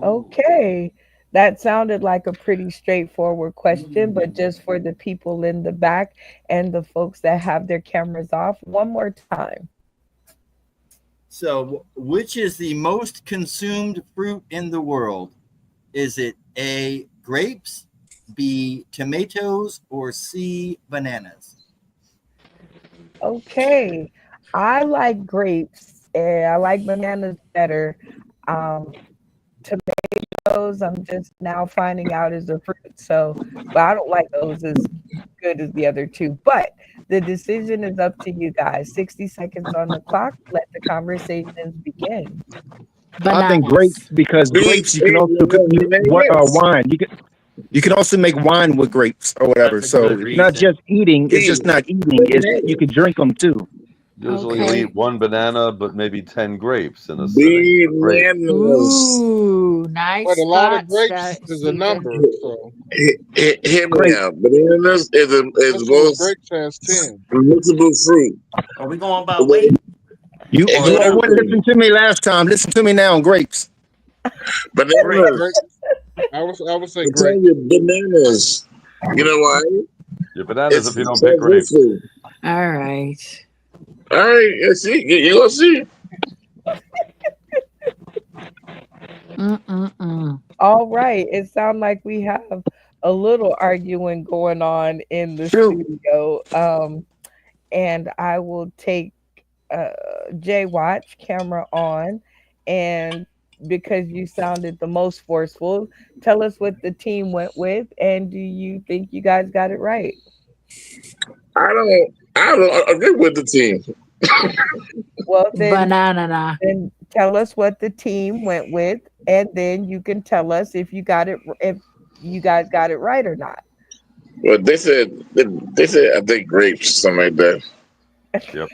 Okay. That sounded like a pretty straightforward question, but just for the people in the back and the folks that have their cameras off, one more time. So, which is the most consumed fruit in the world? Is it A, grapes, B, tomatoes, or C, bananas? Okay. I like grapes and I like bananas better. Tomatoes, I'm just now finding out is a fruit. So, but I don't like those as good as the other two. But the decision is up to you guys. 60 seconds on the clock. Let the conversations begin. I think grapes, because grapes you can also cook wine. You can also make wine with grapes or whatever. That's a So good it's not reason. just eating. It's just not eating. It's you can drink them too. Usually Okay. you'll eat 1 banana, but maybe 10 grapes in a sitting. Great. Ooh, nice. But a lot of thoughts, grapes is a Stephen. number. So Hear me out. Bananas is this one most grapes has 10. permissible fruit. Are we going by weight? You Exactly. wouldn't listen to me last time. Listen to me now on grapes. Bananas. Grapes. I would say I'm telling grapes. you, bananas. You know why? Your bananas if you don't so pick grapes. good food. All right. All right, let's see. You gonna see. All right. It sounds like we have a little arguing going on in the studio. And I will take Jay Watch, camera on, and because you sounded the most forceful, tell us what the team went with, and do you think you guys got it right? I don't agree with the team. Well, then tell us what the team went with, and then you can tell us if you guys got it right or not. Well, they said I think grapes, something like that. Yep.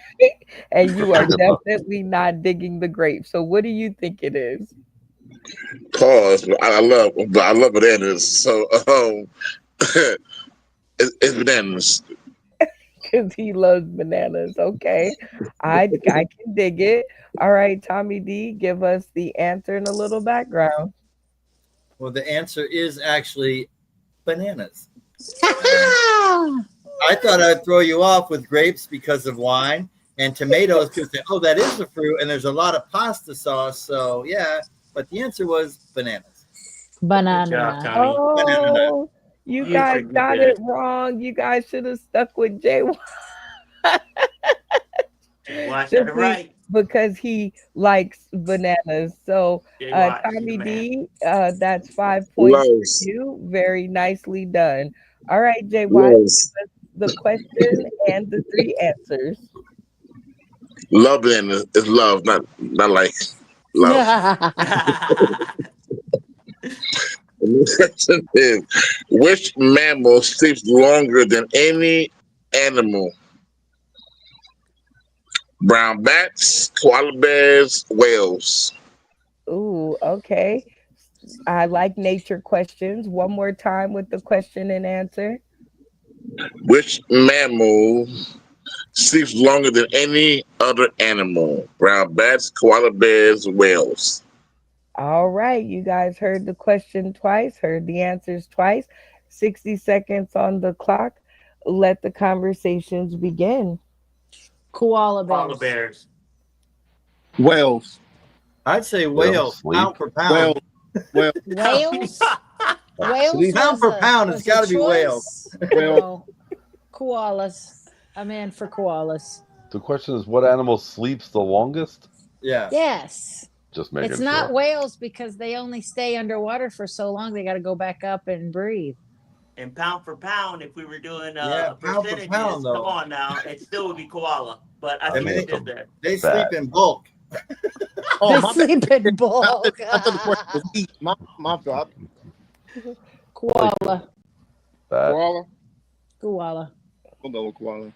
And you are definitely not digging the grape. So what do you think it is? Pause. I love bananas. So it's bananas. Because he loves bananas. Okay. I can dig it. All right, Tommy D, give us the answer and a little background. Well, the answer is actually bananas. I thought I'd throw you off with grapes because of wine and tomatoes. People say, "Oh, that is a fruit," and there's a lot of pasta sauce. So yeah, but the answer was bananas. Good Banana. job, Tommy. Oh, you You guys freaking got did it wrong. You guys should have stuck with Jay Watch that simply right. because he likes bananas. So, Jay Watt, you the Tommy man. D, that's 5 points for Loves, you. Very nicely done. All right, Jay Watt, loves, the question and the 3 answers. love is love, not like love. And the question is, which mammal sleeps longer than any animal? Brown bats, koala bears, whales. Ooh, okay. I like nature questions. One more time with the question and answer. Which mammal sleeps longer than any other animal? Brown bats, koala bears, whales. All right, you guys heard the question twice, heard the answers twice. 60 seconds on the clock. Let the conversations begin. Koala Koala bears. bears. Whales. I'd say They don't whales, sleep. pound for pound. Whales. Whales. Whales? Whales Pound for was pound, it's was a got to be whales. choice? Whales. No. Koalas. I'm in for koalas. The question is, what animal sleeps the longest? Yeah. Yes. Just making It's sure. not whales because they only stay underwater for so long. They got to go back up and breathe. And pound for pound, if we were doing Yeah, pound for percentages, pound, though. come on now, it still would be koala. But I I see mean, what you did there. They Fat. sleep in bulk. Oh, They my bad. sleep in I bulk. thought the question was eat. My fault. Koala. Fat. Koala. Koala. We'll go with koala.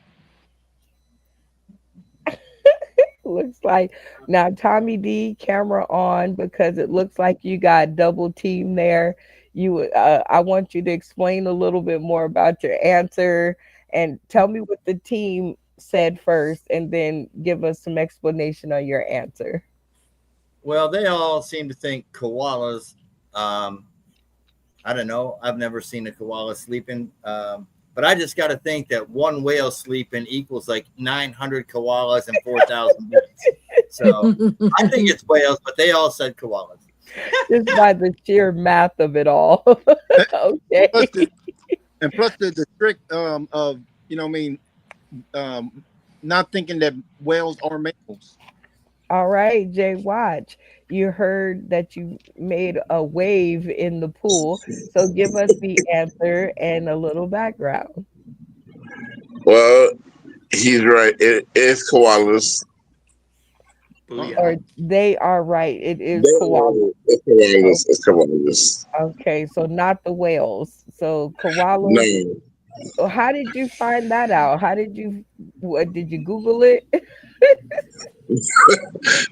Looks like now Tommy D, camera on because it looks like you got double team there. I want you to explain a little bit more about your answer and tell me what the team said first, and then give us some explanation on your answer. Well, they all seem to think koalas. I don't know. I've never seen a koala sleeping. But I just got to think that one whale sleeping equals like 900 koalas and 4,000 birds. So I think it's whales, but they all said koalas. Just by the sheer math of it all. Okay. Plus the trick of not thinking that whales are mammals. All right, Jay Watch. You heard that you made a wave in the pool. So give us the answer and a little background. Well, he's right. It is koalas. Booyah. Or they are right. It is They koala. are- It's koalas. It's koalas. Okay, so not the whales. So koalas. No. How did you find that out? Did you Google it?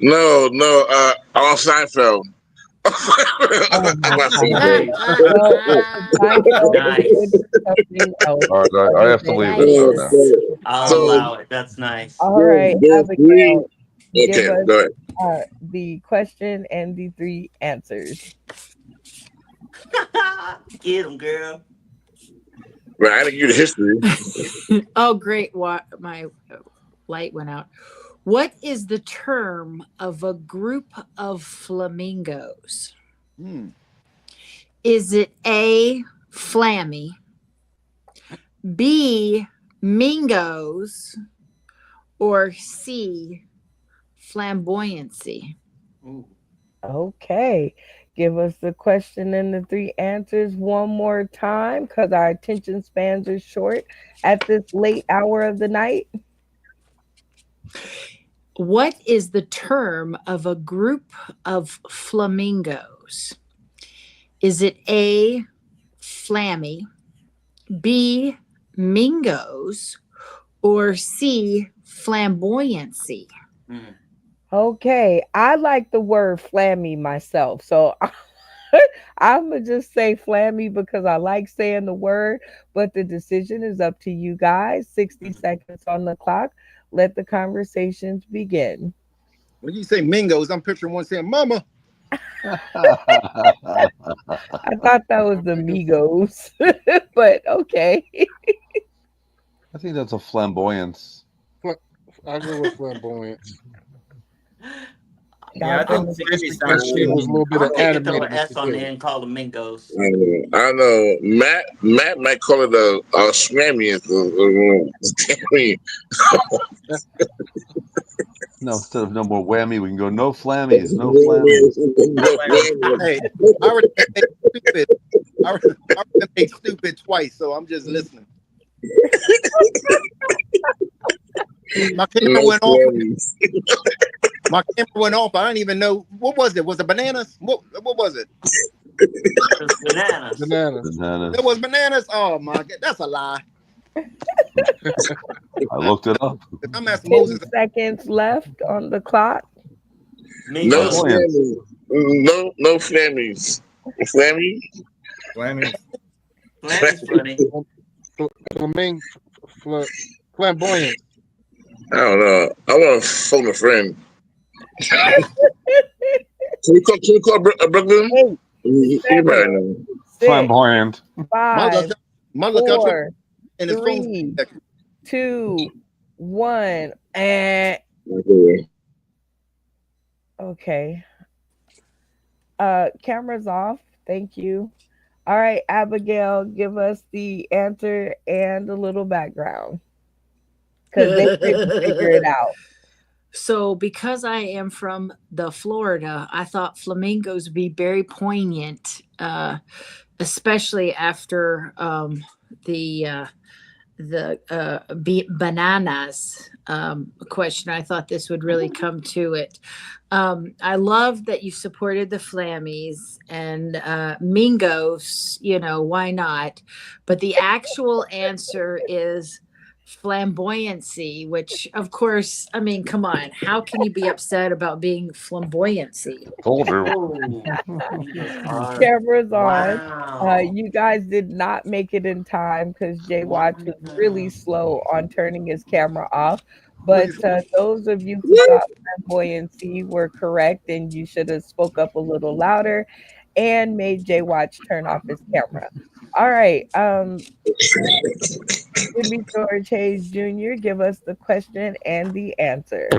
No. On Seinfeld. Oh my About God. Seinfeld. Well, Nice. something else. All right, I have to leave Nice. this show now. I'll So- allow it. That's nice. All right, There are Abigail, give Okay, us go ahead. the question and the 3 answers. Get him, girl. Right, I didn't give you the history. Oh, great. My light went out. What is the term of a group of flamingos? Is it A, flammy, B, mingos, or C, flamboyancy? Ooh. Okay. Give us the question and the 3 answers one more time because our attention spans are short at this late hour of the night. What is the term of a group of flamingos? Is it A, flammy, B, mingos, or C, flamboyancy? Mm. Okay. I like the word flammy myself. So I'm going to just say flammy because I like saying the word, but the decision is up to you guys. 60 seconds on the clock. Let the conversations begin. When you say mingos, I'm picturing one saying, "Mama." I thought that was the Migos, but okay. I think that's a flamboyance. I go with flamboyance. Yeah, I Y'all think gonna Sammy That sounds shit was a little bit I'm of taking throw an animated. S on there and call them Mingos. I know Matt might call it a swammy. No, instead of no more whammy, we can go no flammies, no flammies. Hey, I already made stupid. I already made stupid twice, so I'm just listening. My camera went off. My camera went off. I didn't even know what was it. Was it bananas? What was it? Bananas. Bananas. Bananas. It was bananas. Oh my god, that's a lie. I looked it up. I'm asking 10 Moses. seconds left on the clock. No Mingos. flammies. No flammies. Flammy? Flammy. Flammy's funny. Flamboyant. I don't know. I want to phone a friend. Can we call Brooklyn? 8, You 7, better know. 6, Flamboyant. 5, My look up 4, and his phone. 3, 2, 1, and okay. Cameras off. Thank you. All right, Abigail, give us the answer and a little background because they couldn't figure it out. So, because I am from the Florida, I thought flamingos would be very poignant, especially after the bananas question. I thought this would really come to it. I love that you supported the Flammies and Mingos, why not? But the actual answer is flamboyancy, which of course, I mean, come on, how can you be upset about being flamboyancy? Told you. Cameras on. Wow. You guys did not make it in time because Jay Watch was really slow on turning his camera off. But those of you who thought flamboyancy were correct, and you should have spoke up a little louder and made Jay Watch turn off his camera. All right. Jimmy George Hayes Jr., give us the question and the answer.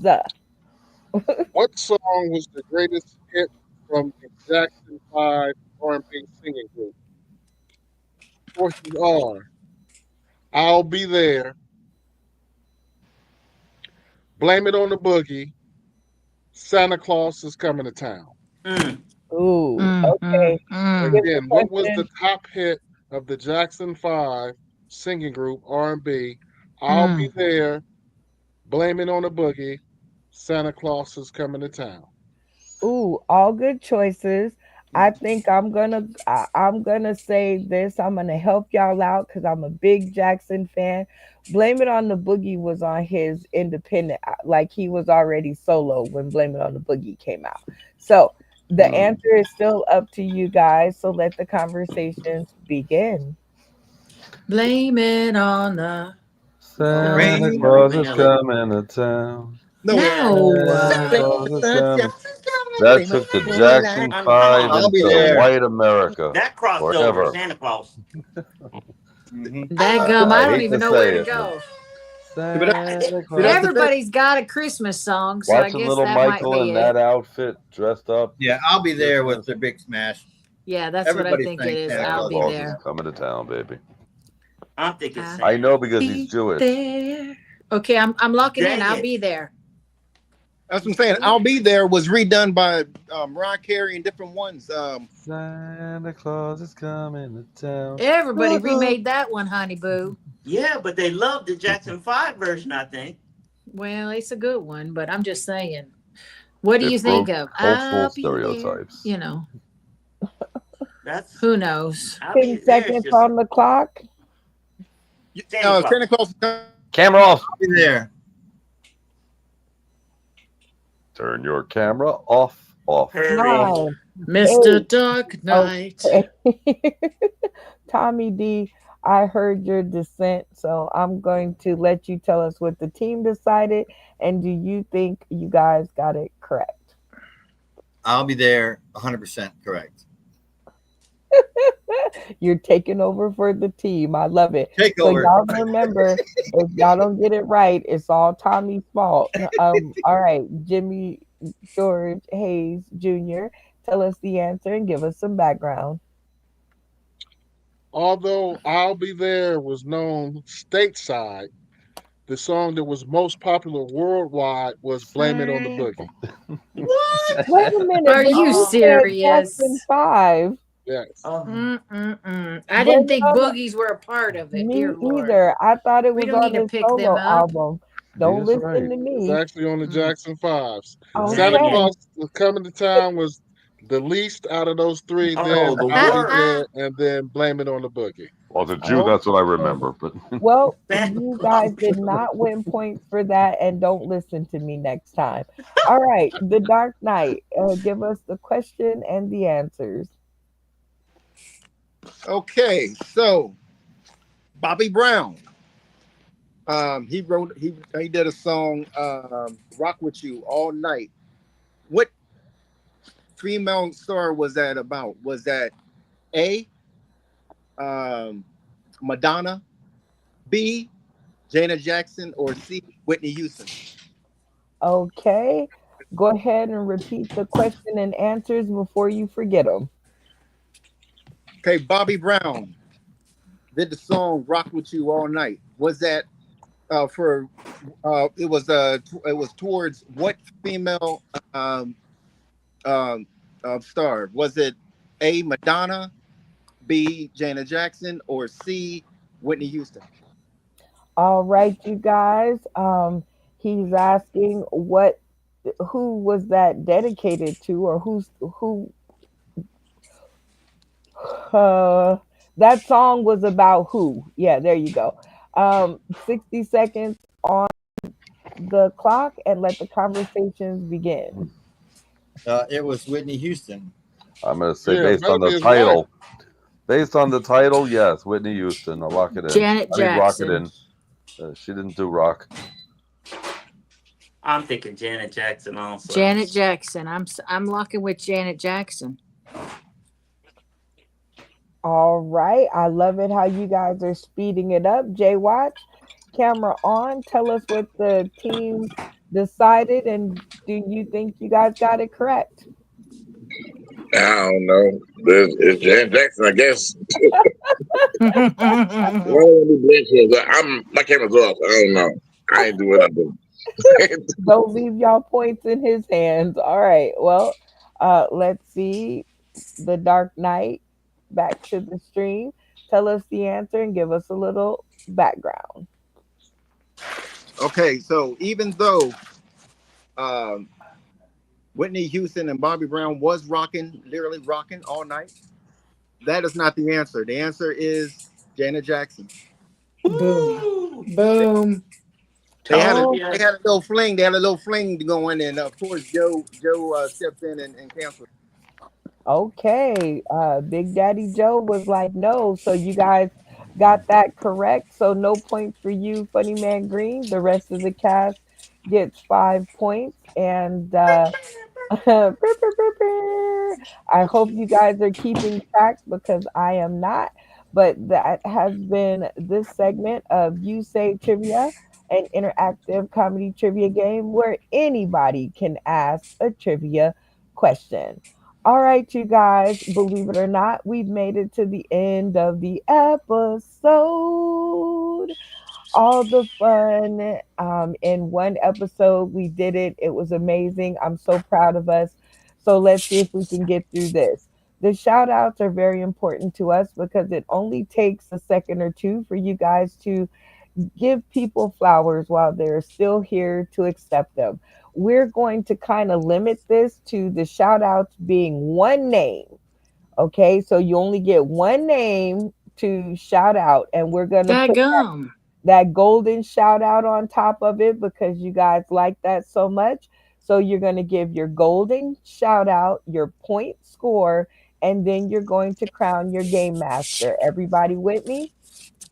What song was the greatest hit from the Jackson 5 R&B singing group? Choices are I'll Be There, Blame It on the Boogie, Santa Claus is Coming to Town. Ooh, okay. Again, what was the top hit of the Jackson 5 singing group R&B? I'll Be There, Blame It on the Boogie, Santa Claus is Coming to Town. Ooh, all good choices. I think I'm gonna say this. I'm gonna help y'all out because I'm a big Jackson fan. Blame It on the Boogie was on his independent, like he was already solo when Blame It on the Boogie came out. So the answer is still up to you guys. So let the conversations begin. Blame it on the Santa Claus is coming to town. No. That took the Jackson 5 I'll be into there. white America. That crossed over forever. Santa Claus. That gum, I don't even know where to go. Santa Claus. Everybody's got a Christmas song, so I Watching guess little that Michael might be in it. that outfit, dressed up. Yeah, I'll be there with the big smash. Yeah, that's Everybody what I think it thinks is. Santa I'll be Claus there. is coming to town, baby. I'm thinking Santa. I know because he's Jewish. There. Okay, I'm locking in. Dang I'll it. be there. That's what I'm saying. I'll Be There was redone by Ron Carey and different ones. Santa Claus is coming to town. Everybody remade that one, honey boo. Yeah, but they love the Jackson 5 version, I think. Well, it's a good one, but I'm just saying. What do It you think broke of? cultural I'll be there. stereotypes. You know, That's who knows? I'll be 10 there. It's seconds just on the clock. Santa Claus. Santa Claus. Camera off. I'll be there. Turn your camera off. Hurry. No. Mr. Dark Knight. Okay. Tommy D, I heard your dissent, so I'm going to let you tell us what the team decided, and do you think you guys got it correct? I'll be there 100% correct. You're taking over for the team. I love it. Take So over. y'all remember, if y'all don't get it right, it's all Tommy's fault. All right, Jimmy George Hayes Jr., tell us the answer and give us some background. Although I'll Be There was known stateside, the song that was most popular worldwide was Blame It on the Boogie. What? Wait a minute, Are but you you said serious? Jackson 5. Yes. Oh, I Blame didn't it think on the boogies were a part of it. Me Dear Lord. either. I thought it We was don't on need to his pick them solo up. album. He Don't is listen right. to It's me. actually on the Jackson Fives. Okay. Santa Claus was Coming to Town was the least out of those three. oh, Then the I'll Be worst. There, and then Blame It on the Boogie. Well, as a Jew, that's what I Okay. remember. But Well, Santa you Claus. guys did not win points for that, and don't listen to me next time. All right, The Dark Knight. Give us the question and the answers. Okay, so Bobby Brown. He did a song, "Rock with You All Night." What female star was that about? Was that A, Madonna, B, Janet Jackson, or C, Whitney Houston? Okay, go ahead and repeat the question and answers before you forget them. Okay, Bobby Brown did the song "Rock with You All Night." Was that for? It was towards what female um, star? Was it A, Madonna, B, Janet Jackson, or C, Whitney Houston? All right, you guys. He's asking who was that dedicated to, or who uh that song was about who? Yeah, there you go. 60 seconds on the clock and let the conversations begin. It was Whitney Houston. I'm going to say, Yeah, based on better be the his wife. title, yes, Whitney Houston. I'll lock it in. Janet I mean, rock it Jackson. in. She didn't do rock. I'm thinking Janet Jackson also. Janet Jackson. I'm locking with Janet Jackson. All right. I love it how you guys are speeding it up. Jay Watch, camera on. Tell us what the team decided, and do you think you guys got it correct? I don't know. It's Janet Jackson, I guess. My camera's off. I don't know. I ain't do what I do. Don't leave y'all points in his hands. All right. Well, let's see. The Dark Knight, back to the stream. Tell us the answer and give us a little background. Okay, so even though um, Whitney Houston and Bobby Brown was rocking, literally rocking all night, that is not the answer. The answer is Janet Jackson. Boom. Boom. They had a Oh, they had a little fling. They had a little fling going, and of course Joe stepped in and canceled. okay. Big Daddy Joe was like, no. So you guys got that correct. So no points for you, Funny Man Green. The rest of the cast gets 5 points. And I hope you guys are keeping track because I am not. But that has been this segment of You Say Trivia, an interactive comedy trivia game where anybody can ask a trivia question. All right, you guys, believe it or not, we've made it to the end of the episode. All the fun in one episode. We did it. It was amazing. I'm so proud of us. So let's see if we can get through this. The shout outs are very important to us because it only takes a second or two for you guys to give people flowers while they're still here to accept them. We're going to kind of limit this to the shout outs being one name. Okay, so you only get one name to shout out, and we're going to put Dadgum. that golden shout out on top of it because you guys like that so much. So you're going to give your golden shout out, your point score, and then you're going to crown your game master. Everybody with me?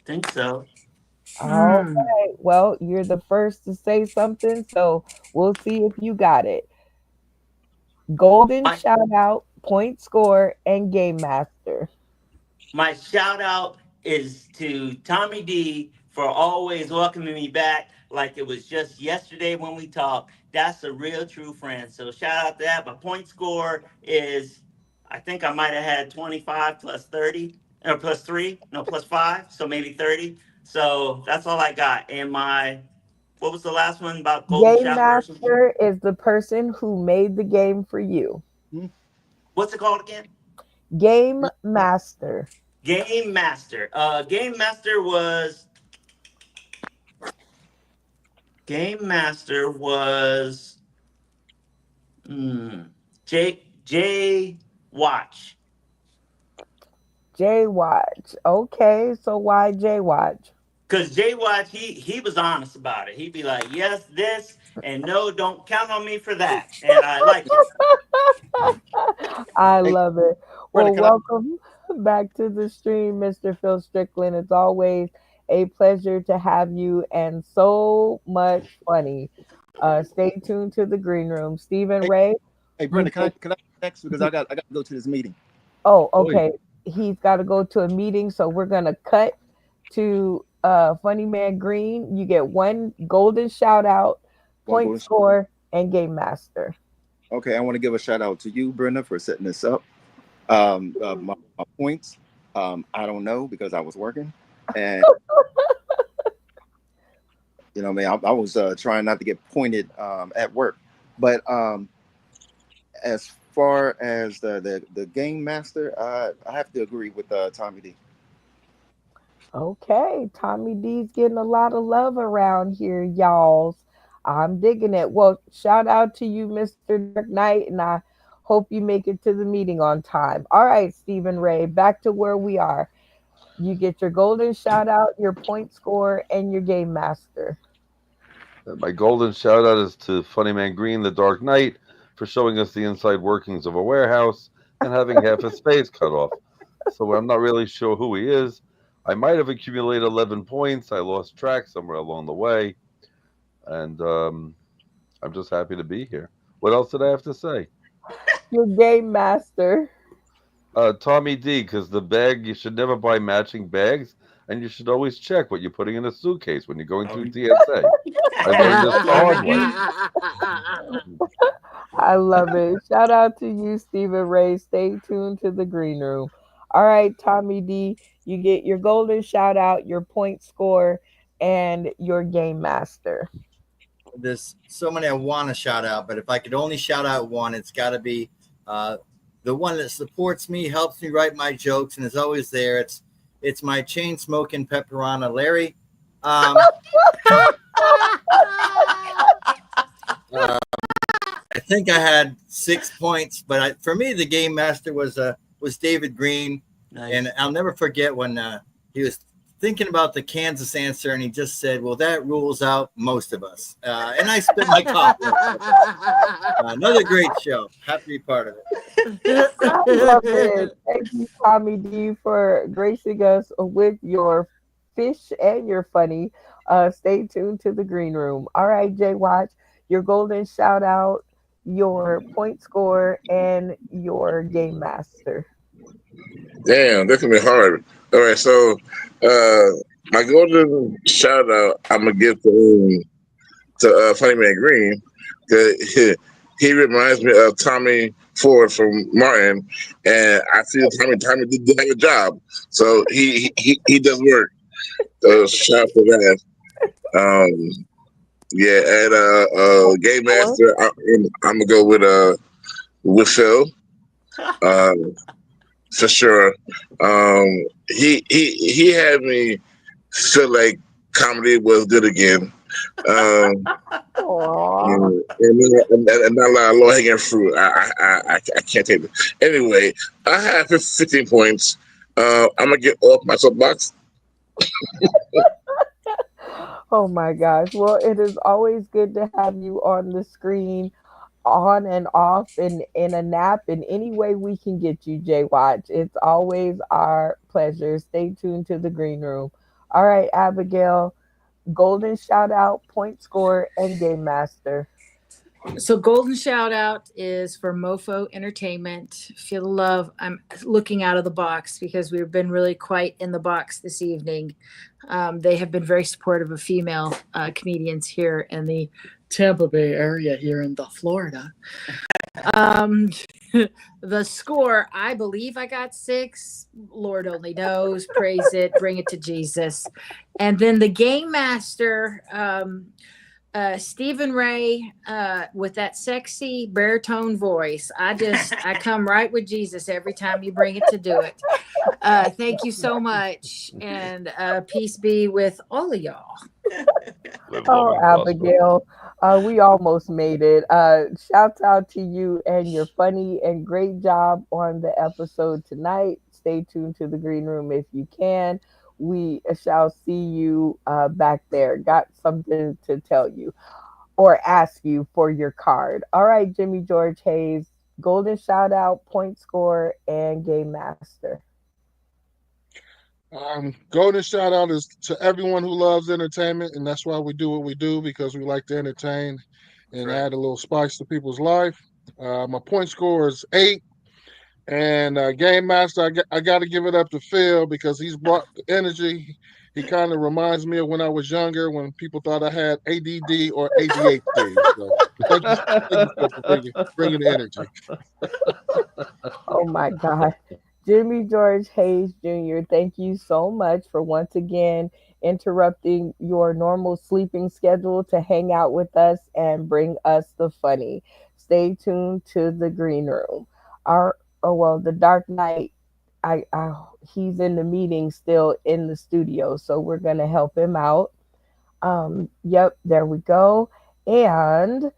Think so. All right. Well, you're the first to say something, so we'll see if you got it. Golden My, shout out, point score, and game master. my shout out is to Tommy D for always welcoming me back like it was just yesterday when we talked. That's a real true friend. So shout out to that. My point score is, I think I might have had 25 plus 30 or plus 3, no, plus 5, so maybe 30. So that's all I got. And my, what was the last one about golden Game shower or something? master is the person who made the game for you. What's it called again? Game master. Game Master. Game Master was J Watch. J Watch. Okay, so why J Watch? Cause J Watch, he was honest about it. He'd be like, yes, this, and no, don't count on me for that. And I like it. I Hey, love it. brother, Well, can I? welcome back to the stream, Mr. Phil Strickland. It's always a pleasure to have you and so much funny. Stay tuned to the green room. Stephen Hey, Ray, hey, you Brenda, get can I text because I got to go to this meeting. oh, Oh, yeah. okay. He's got to go to a meeting, so we're gonna cut to Funny Man Green. You get one golden shout out, One point golden. score, and game master. Okay, I want to give a shout out to you, Brenda, for setting this up. My points, I don't know because I was working, and you know, man, I was trying not to get pointed at work. But as far as the game master, I have to agree with Tommy D. Okay, Tommy D's getting a lot of love around here, y'all. I'm digging it. Well, shout out to you, Mr. Dark Knight, and I hope you make it to the meeting on time. All right, Stephen Ray, back to where we are. You get your golden shout out, your point score, and your game master. My golden shout out is to Funny Man Green, the Dark Knight, for showing us the inside workings of a warehouse and having half his face cut off. So I'm not really sure who he is. I might have accumulated 11 points. I lost track somewhere along the way. And I'm just happy to be here. What else did I have to say? Your game master. Tommy D, because the bag, you should never buy matching bags, and you should always check what you're putting in a suitcase when you're going through TSA. I learned this the hard way. I love it. Shout out to you, Stephen Ray. Stay tuned to the green room. All right, Tommy D, you get your golden shout out, your point score, and your game master. There's so many I want to shout out, but if I could only shout out one, it's got to be uh, the one that supports me, helps me write my jokes, and is always there. It's my chain smoking pepperana, Larry. Uh, I think I had 6 points, but for me, the game master was David Green, Nice. and I'll never forget when he was thinking about the Kansas answer, and he just said, "Well, that rules out most of us." And I spit my coffee. Another great show. Happy to be part of it. I love it. Thank you, Tommy D, for gracing us with your fish and your funny. Stay tuned to the green room. All right, Jay Watch, your golden shout out, your point score, and your game master. Damn, that can be hard. All right, so my golden shout out I'm gonna give to Funny Man Green because he reminds me of Tommy Ford from Martin, and I feel Tommy did have a job, so he does work. So shout out for that. Um, yeah, and Game Score? Master, I'm gonna go with Phil. Um, for sure. He had me feel like comedy was good again. Aw. And not a lot of low hanging fruit. I can't take it. Anyway, I have 15 points. I'm gonna get off my soapbox. Oh my gosh. Well, it is always good to have you on the screen, on and off, and in a nap, in any way we can get you, Jay Watch. It's always our pleasure. Stay tuned to the green room. All right, Abigail, golden shout out, point score, and game master. So golden shout out is for Mofo Entertainment. Feel the love. I'm looking out of the box because we've been really quite in the box this evening. They have been very supportive of female comedians here in the Tampa Bay area here in the Florida. The score, I believe I got 6. Lord only knows. Praise it. Bring it to Jesus. And then the game master, Stephen Ray, with that sexy baritone voice. I come right with Jesus every time you bring it to do it. Thank you so much. And peace be with all of y'all. Oh, Abigail, we almost made it. Shouts out to you and your funny and great job on the episode tonight. Stay tuned to the green room if you can. We shall see you back there. Got something to tell you or ask you for your card. All right, Jimmy George Hayes, golden shout out, point score, and game master. Golden shout out is to everyone who loves entertainment, and that's why we do what we do, because we like to entertain and add a little spice to people's life. My point score is 8, and game master, I got to give it up to Phil because he's brought the energy. He kind of reminds me of when I was younger, when people thought I had ADD or ADHD. So thank you for bringing the energy. Oh my God. Jimmy George Hayes Jr., thank you so much for once again interrupting your normal sleeping schedule to hang out with us and bring us the funny. Stay tuned to the green room. The Dark Knight, he's in the meeting still in the studio, so we're going to help him out. Yep, there we go. And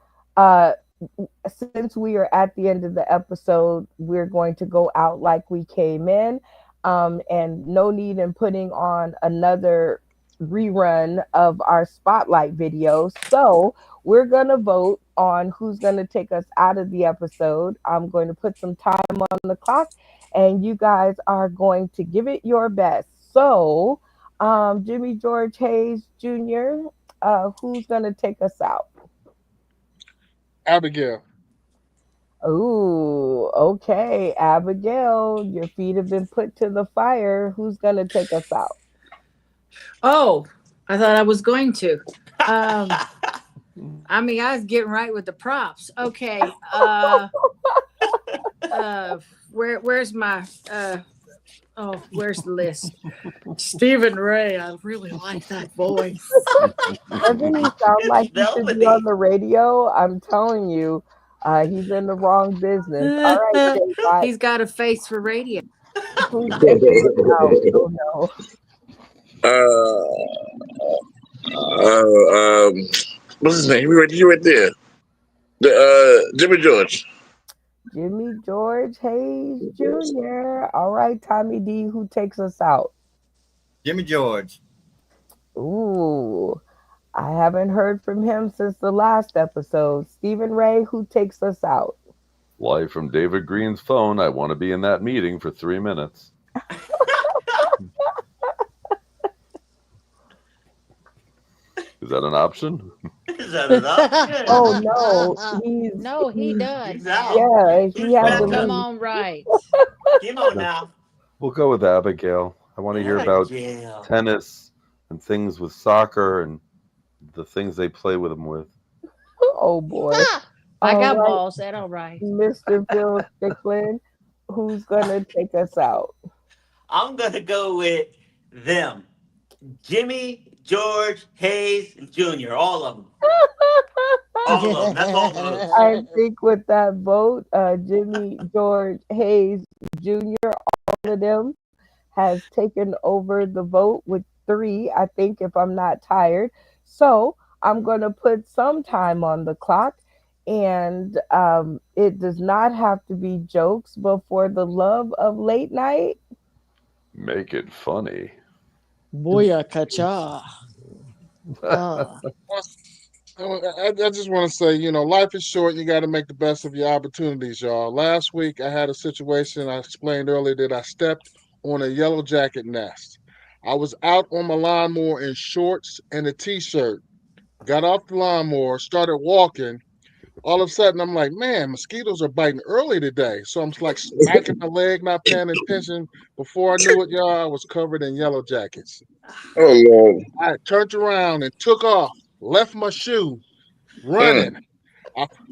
since we are at the end of the episode, we're going to go out like we came in, and no need in putting on another rerun of our spotlight video. So we're going to vote on who's going to take us out of the episode. I'm going to put some time on the clock, and you guys are going to give it your best. So, Jimmy George Hayes Jr., who's going to take us out? Abigail. Ooh, okay. Abigail, your feet have been put to the fire. Who's going to take us out? Oh, I thought I was going to. I was getting right with the props. Okay. Where's my where's the list? Stephen Ray, I really like that voice. Doesn't he sound like he should be on the radio? I'm telling you, he's in the wrong business. All right, J-Bot. He's got a face for radio. Who's taking us out? Oh no. What's his name? You right there. Jimmy George. Jimmy George Hayes Jr. All right, Tommy D, who takes us out? Jimmy George. Ooh, I haven't heard from him since the last episode. Stephen Ray, who takes us out? Live from David Green's phone. I want to be in that meeting for 3 minutes. Is that an option? Is that an option? Oh no, he does. He's out. Yeah, he has to Come leave. on, right. Come on now. We'll go with Abigail. I want to hear about Abigail. tennis and things with soccer and the things they play with them with. Oh boy. I got All right, balls. That all right. Mr. Phil Strickland, who's gonna take us out? I'm going to go with them. Jimmy George Hayes Jr., all of them. All of them. That's all of them. I think with that vote, Jimmy George Hayes Jr., all of them, has taken over the vote with 3, I think, if I'm not tired. So I'm going to put some time on the clock, and it does not have to be jokes, but for the love of late night, Make it funny. Booyah, I just want to say, life is short. You got to make the best of your opportunities, y'all. Last week, I had a situation. I explained earlier that I stepped on a yellow jacket nest. I was out on my lawnmower in shorts and a T-shirt. Got off the lawnmower, started walking. all of a sudden I'm like, man, mosquitoes are biting early today. So I'm like smacking my leg, not paying attention. Before I knew it, y'all, I was covered in yellow jackets. Oh Lord. I turned around and took off, left my shoe running.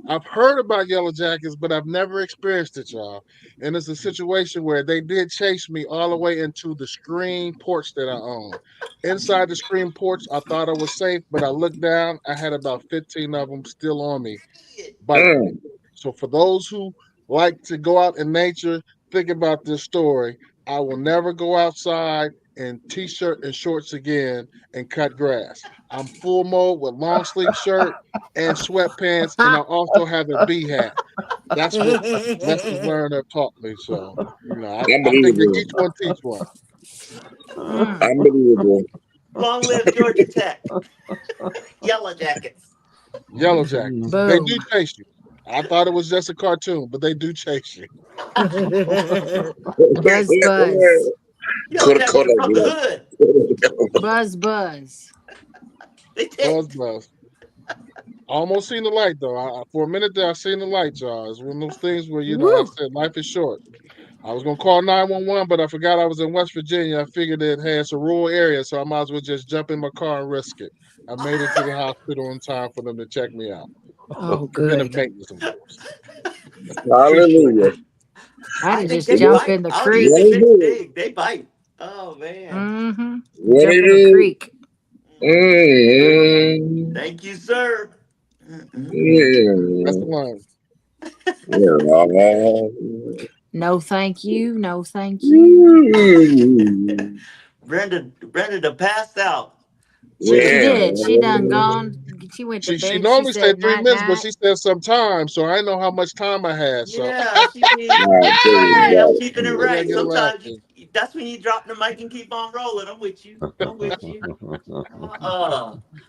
I've heard about yellow jackets, but I've never experienced it, y'all. And it's a situation where they did chase me all the way into the screen porch that I own. Inside the screen porch, I thought I was safe, but I looked down. I had about 15 of them still on me, biting me. So for those who like to go out in nature, think about this story. I will never go outside in t-shirt and shorts again and cut grass. I'm full mode with long sleeve shirt and sweatpants, and I also have a bee hat. That's what lessons learned have taught me. So, I think that each one teach one. Unbelievable. Long live Georgia Tech. Yellow Jackets. Yellow Jackets. Boom. They do chase you. I thought it was just a cartoon, but they do chase you. Buzz, buzz. Yellow Jackets are from the hood. Buzz, buzz. Buzz, buzz. Almost seen the light though. For a minute there, I seen the light, y'all. It's one of those things where I said life is short. I was gonna call 911, but I forgot I was in West Virginia. I figured it's a rural area, so I might as well just jump in my car and risk it. I made it to the hospital in time for them to check me out. Oh, good. Hallelujah. I just jump in the creek. They bite. Oh man. Mm-hmm. Jump in the creek. Thank you, sir. That's the line. No, thank you. No, thank you. Brenda passed out. She did. She done gone. She went to bed. She normally said 3 minutes, night. but she said some time, so I didn't know how much time I had. So Yeah, I'm keeping it right. Sometimes that's when you drop the mic and keep on rolling. I'm with you.